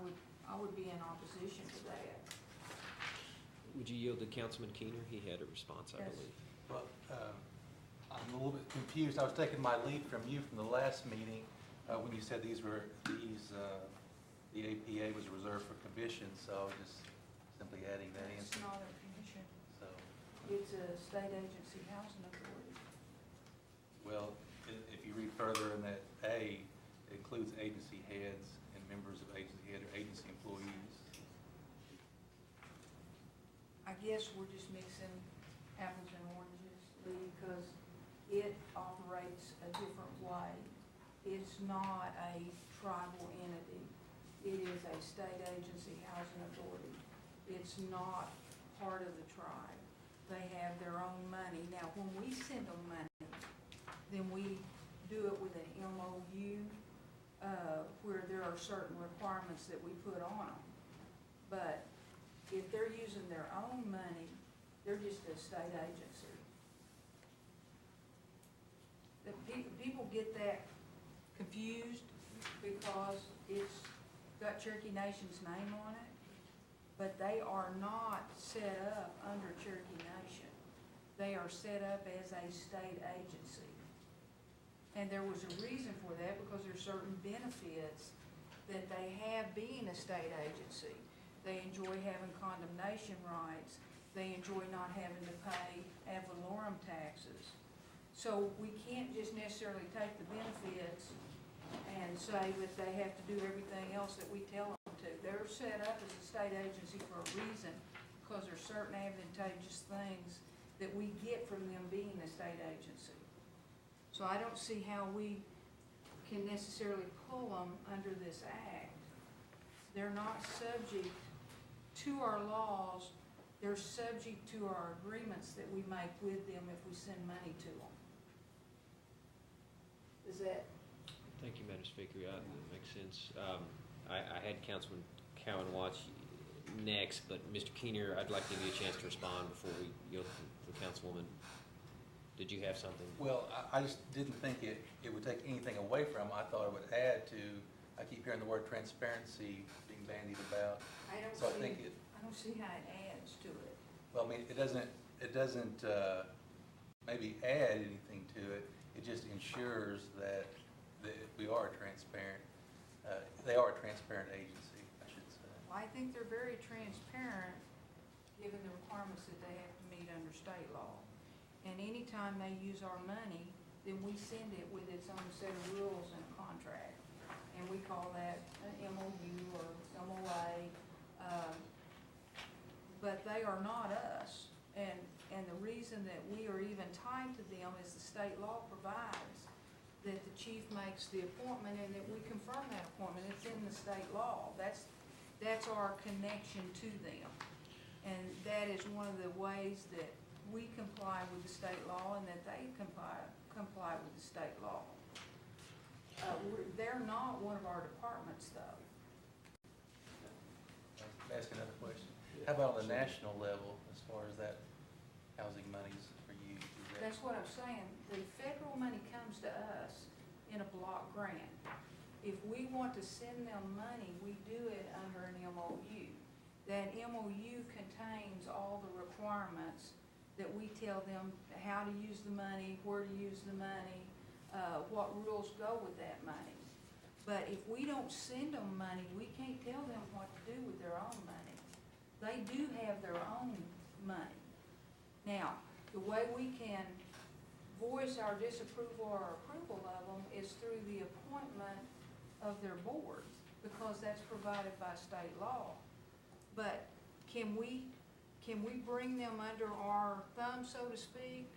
would be in opposition to that. Would you yield to Councilman Keener? He had a response, I Yes. believe. Well, I'm a little bit confused. I was taking my lead from you from the last meeting when you said the APA was reserved for commission, so I was just simply adding that in. It's not a commission. So, It's a state agency housing authority. well, if you read further in that A, it includes agency heads and members of agency head or agency employees. I guess we're just mixing apples and oranges, Lee, because it operates a different way. It's not a tribal entity. It is a state agency housing authority. It's not part of the tribe. They have their own money. Now, when we send them money, then we do it with an MOU, where there are certain requirements that we put on them. But if they're using their own money, they're just a state agency. People get that confused because it's got Cherokee Nation's name on it, but they are not set up under Cherokee Nation. They are set up as a state agency. And there was a reason for that, because there's certain benefits that they have being a state agency. They enjoy having condemnation rights. They enjoy not having to pay ad valorem taxes. So we can't just necessarily take the benefits and say that they have to do everything else that we tell them to. They're set up as a state agency for a reason, because there's certain advantageous things that we get from them being a state agency. So I don't see how we can necessarily pull them under this act. They're not subject to our laws. They're subject to our agreements that we make with them if we send money to them. Is that? Thank you, Madam Speaker. That makes sense. I had Councilman Cowan watch next, but Mr. Keener, I'd like to give you a chance to respond before we go to the Councilwoman. Did you have something? Well, I just didn't think it would take anything away from. I thought it would add to. I keep hearing the word transparency being bandied about. I don't see how it adds to it. Well, I mean, it doesn't maybe add anything to it. It just ensures that we are transparent. They are a transparent agency, I should say. Well, I think they're very transparent, given the requirements that they have to meet under state law. And anytime they use our money, then we send it with its own set of rules and a contract. And we call that an MOU or MOA. But they are not us. And the reason that we are even tied to them is the state law provides that the chief makes the appointment and that we confirm that appointment. It's in the state law. That's our connection to them. And that is one of the ways that we comply with the state law and that they comply with the state law. They're not one of our departments, though. Ask another question. How about on the national level, as far as that housing money's for you? That's what I'm saying. The federal money comes to us in a block grant. If we want to send them money, we do it under an MOU. That MOU contains all the requirements that we tell them how to use the money, where to use the money, what rules go with that money. But if we don't send them money, we can't tell them what to do with their own money. They do have their own money. Now, the way we can voice our disapproval or approval of them is through the appointment of their boards, because that's provided by state law. But can we bring them under our thumb, so to speak,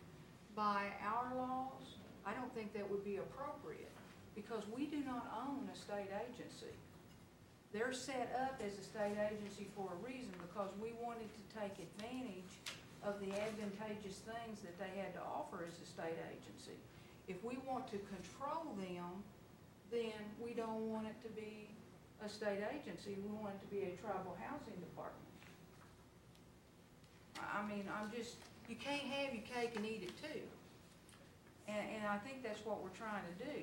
by our laws? I don't think that would be appropriate, because we do not own a state agency. They're set up as a state agency for a reason, because we wanted to take advantage of the advantageous things that they had to offer as a state agency. If we want to control them, then we don't want it to be a state agency. We want it to be a tribal housing department. I mean, you can't have your cake and eat it too. And I think that's what we're trying to do.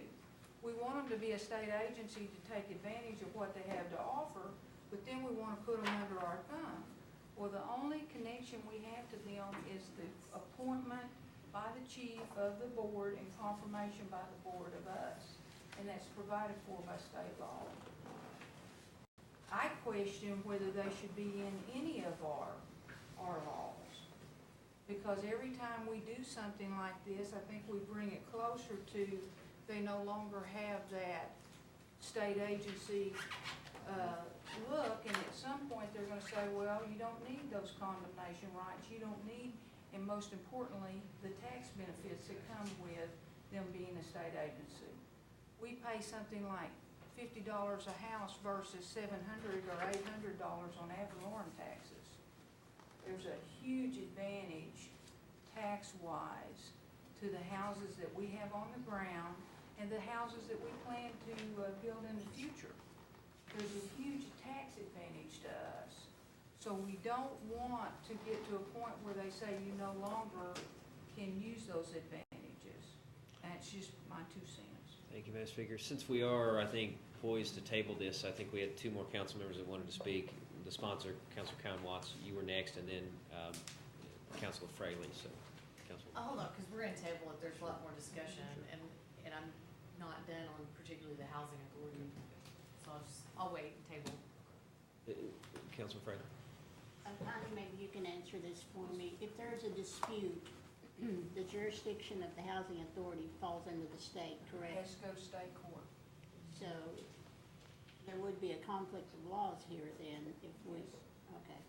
We want them to be a state agency to take advantage of what they have to offer, but then we want to put them under our thumb. Well, the only connection we have to them is the appointment by the chief of the board and confirmation by the board of us. And that's provided for by state law. I question whether they should be in any of our laws. Because every time we do something like this, I think we bring it closer to they no longer have that state agency look, and at some point they're going to say, well, you don't need those condemnation rights. You don't need, and most importantly, the tax benefits that come with them being a state agency. We pay something like $50 a house versus $700 or $800 on ad valorem taxes. there's a huge advantage tax-wise to the houses that we have on the ground and the houses that we plan to build in the future. There's a huge tax advantage to us. So we don't want to get to a point where they say you no longer can use those advantages. That's just my 2 cents. Thank you, Ms. Figure. Since we are, I think, poised to table this, I think we had 2 more council members that wanted to speak. The sponsor, Councilor Cowan Watts, you were next, and then Councilor Fraley. So, Councilor. Hold on, because we're gonna table it, there's a lot more discussion, and I'm not done on particularly the housing authority. So I'll wait and table. Councilor Fraley. Connie, maybe you can answer this for me. If there's a dispute, the jurisdiction of the housing authority falls under the state, It correct? has to go to state court. So there would be a conflict of laws here then if we, okay,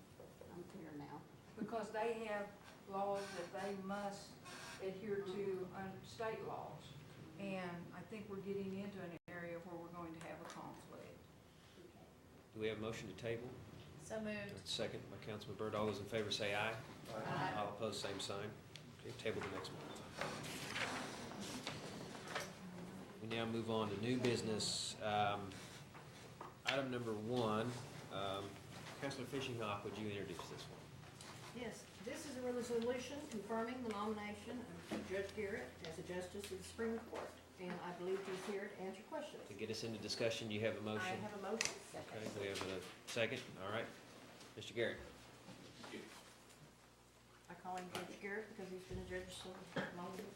I'm clear now. Because they have laws that they must adhere to state laws. And I think we're getting into an area where we're going to have a conflict. Do we have a motion to table? So moved. Second by Councilman Byrd. All those in favor say aye. Aye. All opposed, same sign. Okay, table the next month. We now move on to new business. Item number 1, Councilor Fishing Hawk, would you introduce this one? Yes, this is a resolution confirming the nomination of Judge Garrett as a justice of the Supreme Court. And I believe he's here to answer questions. To get us into discussion, you have a motion? I have a motion. Okay, we have a second. All right. Mr. Garrett. I call him Judge Garrett because he's been a judge so long as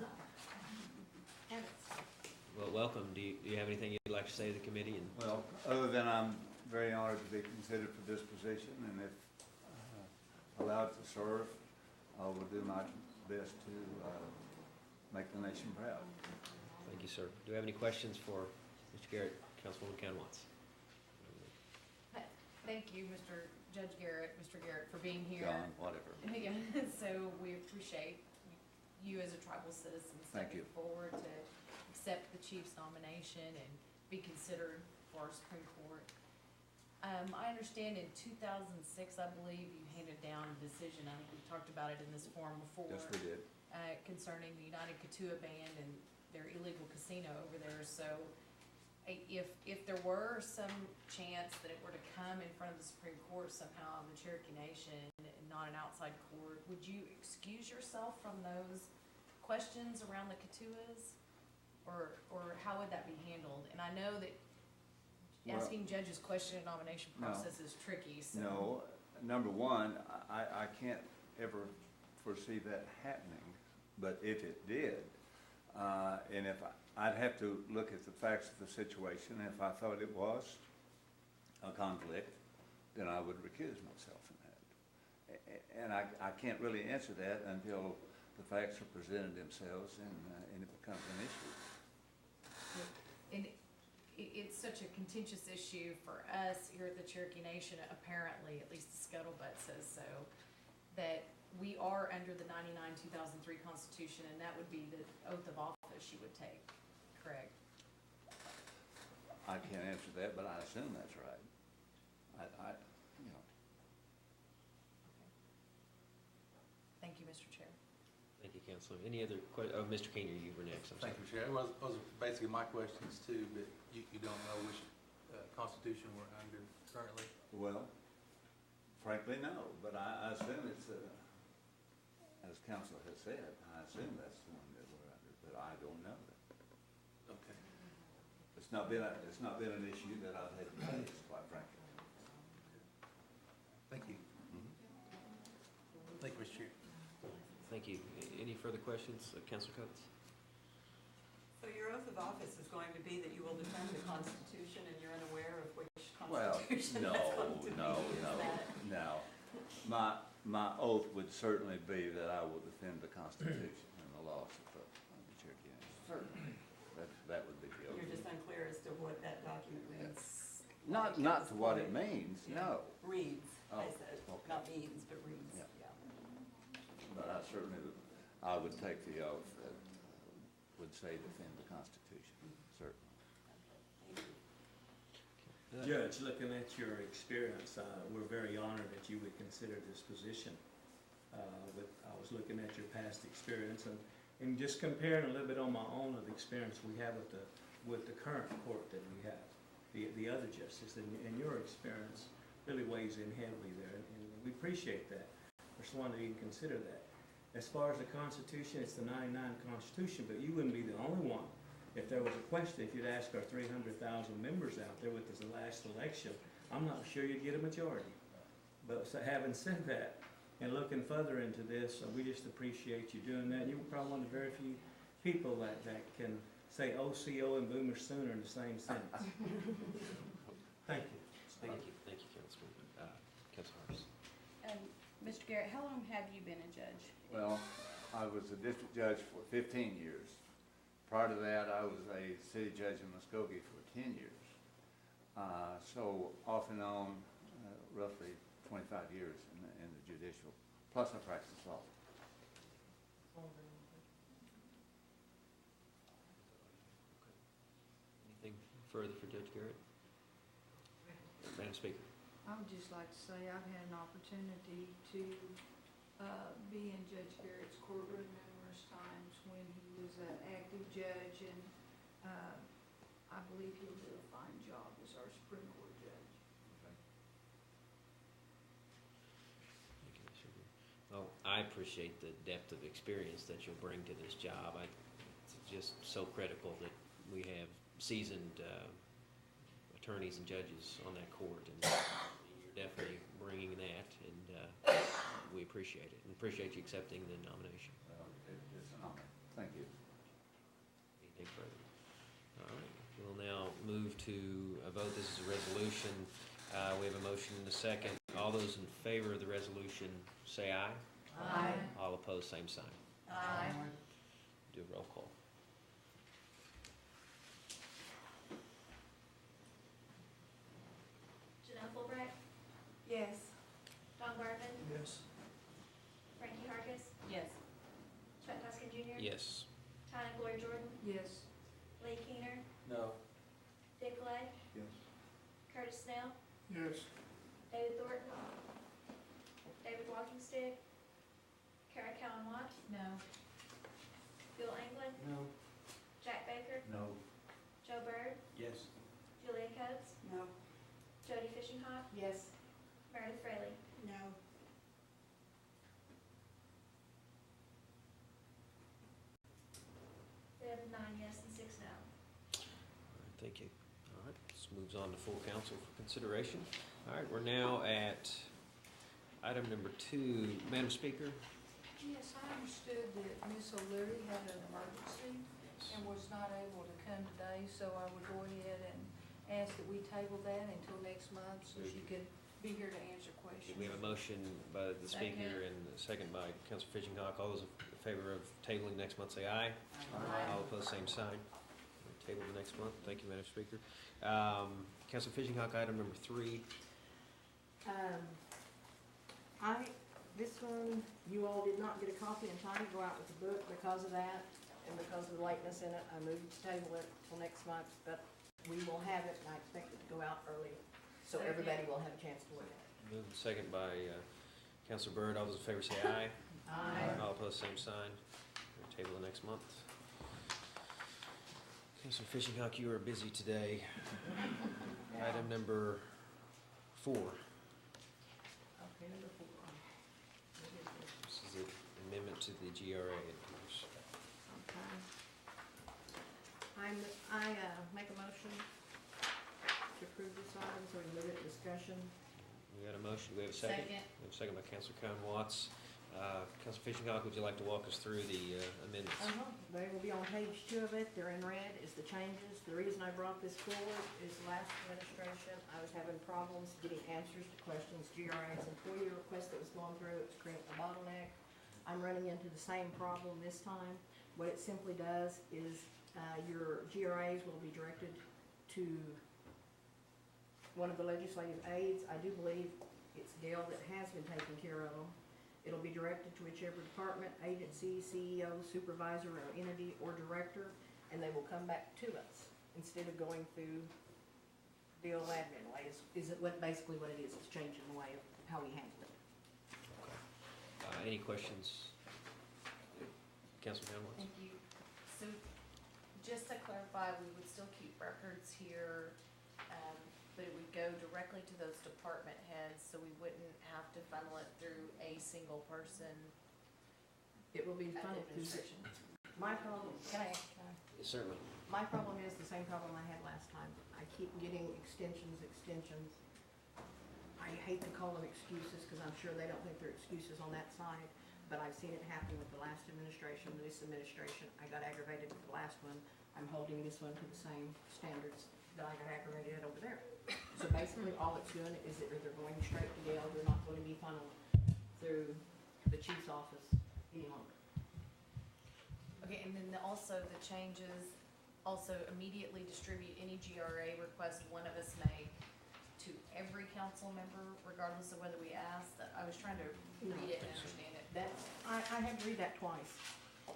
I have. Well, welcome. Do you have anything you'd like to say to the committee? And Well, other than I'm very honored to be considered for this position, and if allowed to serve, I will do my best to make the nation proud. Thank you, sir. Do we have any questions for Mr. Garrett, Councilwoman Cowan Watts? Thank you, Judge Garrett, Mr. Garrett, for being here. John, whatever. Yeah, so we appreciate you as a tribal citizen Thank stepping you. forward to accept the chief's nomination and be considered for our Supreme Court. I understand in 2006, I believe, you handed down a decision, I think we talked about it in this forum before. Yes, we did. Concerning the United Katua Band and their illegal casino over there, so if there were some chance that it were to come in front of the Supreme Court somehow of the Cherokee Nation and not an outside court, would you excuse yourself from those questions around the Katuas? Or how would that be handled? And I know that asking judges question and nomination process is tricky, so. No, number one, I can't ever foresee that happening, but if it did, and if I'd have to look at the facts of the situation, if I thought it was a conflict, then I would recuse myself from that. And I can't really answer that until the facts are presented themselves and it becomes an issue. And it's such a contentious issue for us here at the Cherokee Nation, apparently, at least the scuttlebutt says so, that we are under the 99/2003 Constitution, and that would be the oath of office you would take, correct? I can't answer that, but I assume that's right. You know. Thank you, Mr. Chair. Thank you, Councilor. Any other Mr. Keener, you were next. I'm sorry. Thank you, Chair. Those are basically my questions too, but you don't know which constitution we're under currently? Well, frankly, no, but I assume it's, as counsel has said, I assume that's the one that we're under, but I don't know that. Okay. It's not been an issue that I've had to face, quite frankly. Thank you. Thank you, Mr. Chair. Thank you. Any further questions, Councilor Coates? So your oath of office is going to be that you will defend the Constitution, and you're unaware of which Well, Constitution no, that's going to be? no, Is no, that- no. My oath would certainly be that I will defend the Constitution and the laws of the Cherokee Nation. Certainly. That would be the oath. You're just unclear as to what that document reads. Not to what it means, no. Reads, I Oh, said, okay. not means, but reads, Yeah. yeah. But I would take the oath that would say defend the Constitution, certainly. Judge, looking at your experience, we're very honored that you would consider this position. I was looking at your past experience and just comparing a little bit on my own of the experience we have with the current court that we have, the other justice, and your experience really weighs in heavily there, and we appreciate that. I just wanted to even consider that. As far as the Constitution, it's the 99 Constitution, but you wouldn't be the only one. If there was a question, if you'd ask our 300,000 members out there with this last election, I'm not sure you'd get a majority. But so having said that, and looking further into this, we just appreciate you doing that. You're probably one of the very few people that can say OCO and Boomer Sooner in the same sentence. Thank you. Thank you, Councilman. Councilor Harris. Mr. Garrett, how long have you been a judge? Well, I was a district judge for 15 years. Prior to that, I was a city judge in Muskogee for 10 years. So off and on, roughly 25 years in the judicial, plus I practice law. Anything further for Judge Garrett? Madam Speaker. I would just like to say I've had an opportunity to be in Judge Garrett's courtroom numerous times when he was an active judge, and I believe he'll do a fine job as our Supreme Court judge. Thank you, Mr. Garrett. Well, I appreciate the depth of experience that you'll bring to this job. It's just so critical that we have seasoned attorneys and judges on that court, and you're definitely bringing that, and we appreciate it, and appreciate you accepting the nomination. It's an honor. Thank you. Anything further? All right, we'll now move to a vote. This is a resolution. We have a motion and a second. All those in favor of the resolution say aye. Aye. All opposed, same sign. Aye. Do a roll call. Janelle Fulbright, Yes. Don Garvin, Yes. Frankie Harkis, Yes. Chuck Huskin Jr., Yes. Tanya Gloria Jordan, Yes. Lee Keener, No. Dick Clay, Yes. Curtis Snell, Yes. David Thornton, David Walkingstick, Kara Cowan Watts, No. Bill England, No. Jack Baker, No. Joe Byrd, Yes. Julia Coates, No. Jody Fishinghawk, Yes. Meredith Fraley. No. We have 9 yes and 6 no. All right, thank you. All right, this moves on to full council for consideration. All right, we're now at item number 2. Madam Speaker. Yes, I understood that Ms. O'Leary had an emergency and was not able to come today, so I would go ahead and ask that we table that until next month so she could be here to answer questions. We have a motion by the speaker and a second by Councilor Fishinghawk. All those in favor of tabling next month say aye. Aye. All opposed, same sign. Table the next month. Thank you, Madam Speaker. Councilor Fishinghawk, item number 3. This one, you all did not get a copy in time to go out with the book because of that, and because of the lateness in it, I moved to table it till next month, but we will have it, and I expect it to go out early, so everybody will have a chance to look at it. Moved and second by Councilor Byrd. All those in favor say aye. Aye. All opposed, same sign. We'll table the next month. Councilor Fishinghawk, you are busy today. Item number 4. Okay, number 4. This is an amendment to the GRA. It appears. Okay. I make a motion to approve this item, so we can move it to discussion. We got a motion. Do we have a second? Second. We have a second by Councilor Cowan Watts. Councilor Fishinghawk, would you like to walk us through the amendments? They will be on page 2 of it. They're in red, is the changes. The reason I brought this forward is last administration, I was having problems getting answers to questions. GRA's employee request that was going through, it was creating a bottleneck. I'm running into the same problem this time. What it simply does is your GRAs will be directed to one of the legislative aides. I do believe it's Gail that has been taking care of them. It'll be directed to whichever department, agency, CEO, supervisor, or entity, or director, and they will come back to us instead of going through the old admin way. Is it basically what it is? It's changing the way of how we handle it. Okay. Any questions? Councilman Hamlin? Thank you. So, just to clarify, we would still keep records here, but it would go directly to those department heads, so we wouldn't have to funnel it through a single person. It will be At funneled through. administration. My problem, can I? Certainly. My problem is the same problem I had last time. I keep getting extensions. I hate to call them excuses, because I'm sure they don't think they're excuses on that side, but I've seen it happen with the last administration, this administration. I got aggravated with the last one. I'm holding this one to the same standards that I got aggravated at over there. So basically, all it's doing is that they're going straight to Gail. They're not going to be funneled through the chief's office any longer. Okay, and then also the changes, also immediately distribute any GRA request one of us make to every council member, regardless of whether we ask. I was trying to read it and understand it. That's, I had to read that twice.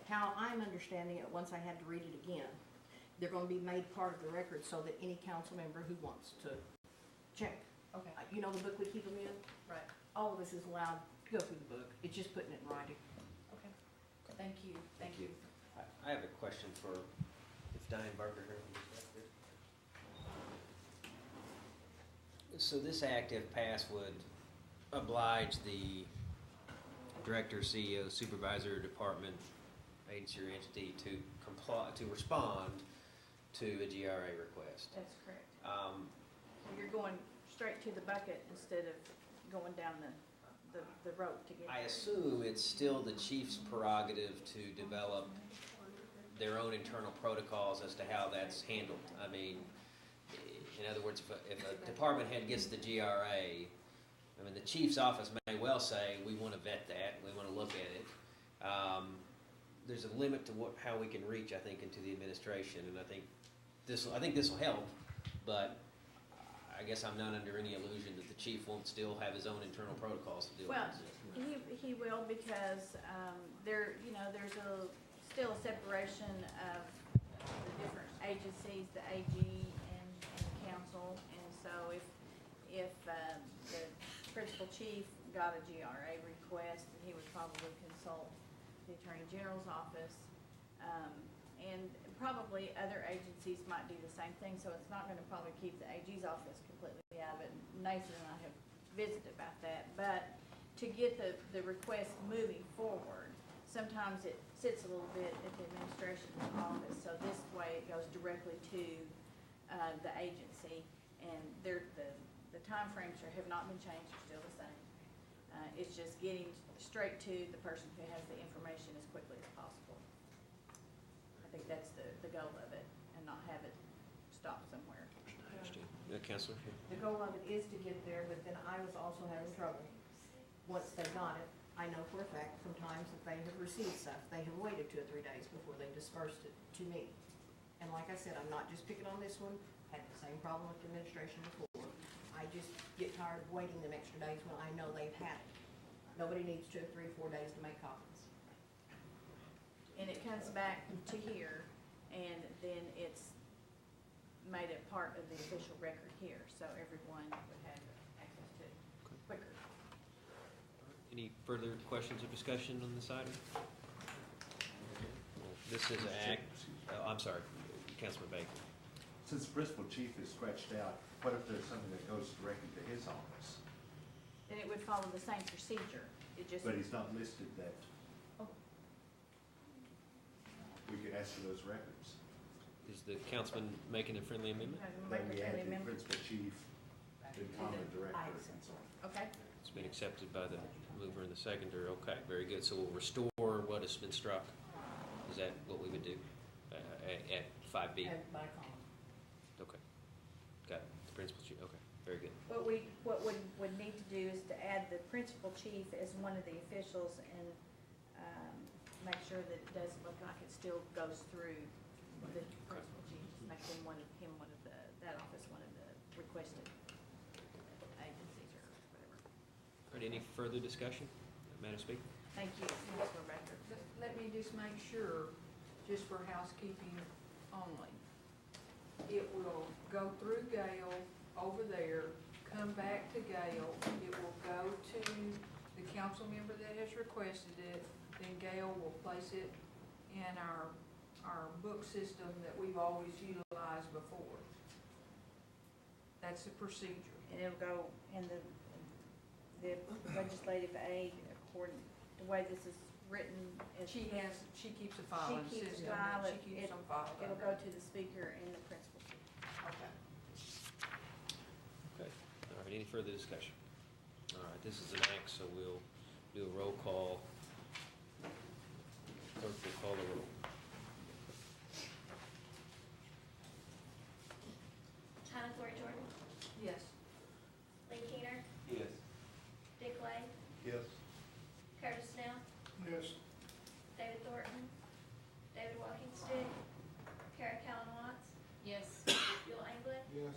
How I'm understanding it, once I had to read it again, they're gonna be made part of the record so that any council member who wants to check. Okay. You know the book we keep them in? Right. All of this is allowed to go through the book. It's just putting it in writing. Okay. Thank you. Thank you. I have a question for, if Diane Barker here. So this act, if passed, would oblige the director, CEO, supervisor, department, agency, or entity to comply, to respond to a GRA request. That's correct. You're going straight to the bucket instead of going down the rope to get there. I assume it's still the chief's prerogative to develop their own internal protocols as to how that's handled. I mean, in other words, if a department head gets the GRA, I mean, the chief's office may well say, we want to vet that, we want to look at it. There's a limit to how we can reach, I think, into the administration, and I think this will help, but I guess I'm not under any illusion that the chief won't still have his own internal protocols to deal with Well, this. he will, because there's still a separation of the different agencies, the AG and the council, and so if the principal chief got a GRA request, he would probably consult the Attorney General's office, and probably other agencies might do the same thing, so it's not gonna probably keep the AG's office completely out of it. Nathan and I have visited about that, but to get the request moving forward, sometimes it sits a little bit at the administration's office, so this way it goes directly to the agency, and the timeframes have not been changed, they're still the same. It's just getting straight to the person who has the information as quickly as possible. I think that's the goal of it, and not have it stop somewhere. I understand. Councilor? The goal of it is to get there, but then I was also having trouble. Once they got it, I know for a fact sometimes that they have received stuff, they have waited 2 or 3 days before they dispersed it to me. And like I said, I'm not just picking on this one, had the same problem with the administration before. I just get tired of waiting them extra days when I know they've had it. Nobody needs 2 or 3 or 4 days to make copies. And it comes back to here, and then it's made it part of the official record here, so everyone would have access to it quicker. Any further questions or discussion on this item? Well, this is an act, I'm sorry, Councilman Baker. Since the principal chief is scratched out, what if there's something that goes directly to his office? Then it would follow the same procedure. It just. But he's not listed that. Oh. We could ask for those records. Is the councilman making a friendly amendment? Then we add the principal chief, the common director. Okay. It's been accepted by the mover and the seconder. Okay, very good. So we'll restore what has been struck. Is that what we would do at 5B? By column. Okay. Got it. The principal chief. Okay, very good. What we would need to do is to add the principal chief as one of the officials and make sure that it doesn't look like it still goes through the principal chief. Just make him one of that office one of the requested agencies or whatever. All right, any further discussion? Madam Speaker? Thank you, Councilor Baker. Let me just make sure, just for housekeeping only. It will go through Gale over there, come back to Gale. It will go to the council member that has requested it, then Gail will place it in our book system that we've always utilized before. That's the procedure. And it'll go in the legislative aid according, the way this is written. She keeps a filing She keeps system, file and it. she keeps them filed. It'll go to the speaker and the principal. Okay. Okay, all right, any further discussion? All right, this is an act, so we'll do a roll call. Clerk will call the roll. Hannah Thornton Jordan, Yes. Lee Keener, Yes. Dick Lay, Yes. Curtis Snell, Yes. David Thornton, David Walkingstick, Kara Callan Watts, Yes. Bill England, Yes.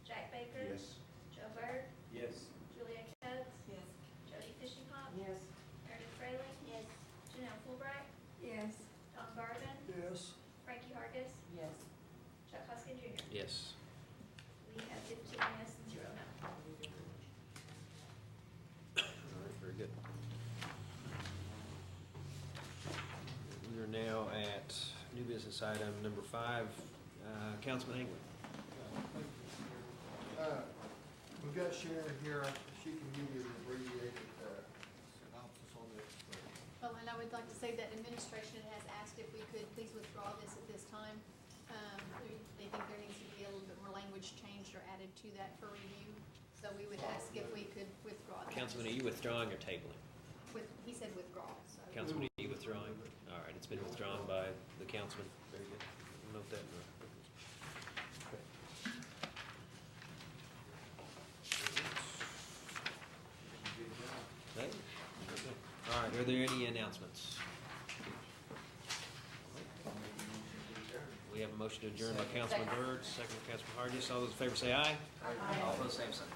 Jack Baker, Yes. Joe Byrd, Yes. Julia Coates, Yes. Jody Fishington, Yes. Meredith Fraley, Yes. Janelle Fulbright, Yes. Tom Garvin, Yes. Frankie Hargis, Yes. Chuck Hoskin Jr. Yes. We have 15 yes and 0 no. All right, very good. We are now at new business item number 5, Councilman England. We've got Sharon here, she can give you an abbreviated synopsis on this. Well, and I would like to say that administration has asked if we could please withdraw this at this time. They think there needs to be a little bit more language changed or added to that for review. So we would ask if we could withdraw that. Councilman, are you withdrawing or tabling? He said withdraw, so. Councilman, are you withdrawing? All right, it's been withdrawn by the councilman. Very good. Note that in the records. Okay. Okay. All right, are there any announcements? We have a motion to adjourn by Councilman Byrd, second by Councilman Hargis. All those in favor say aye. Aye. All opposed, same sign.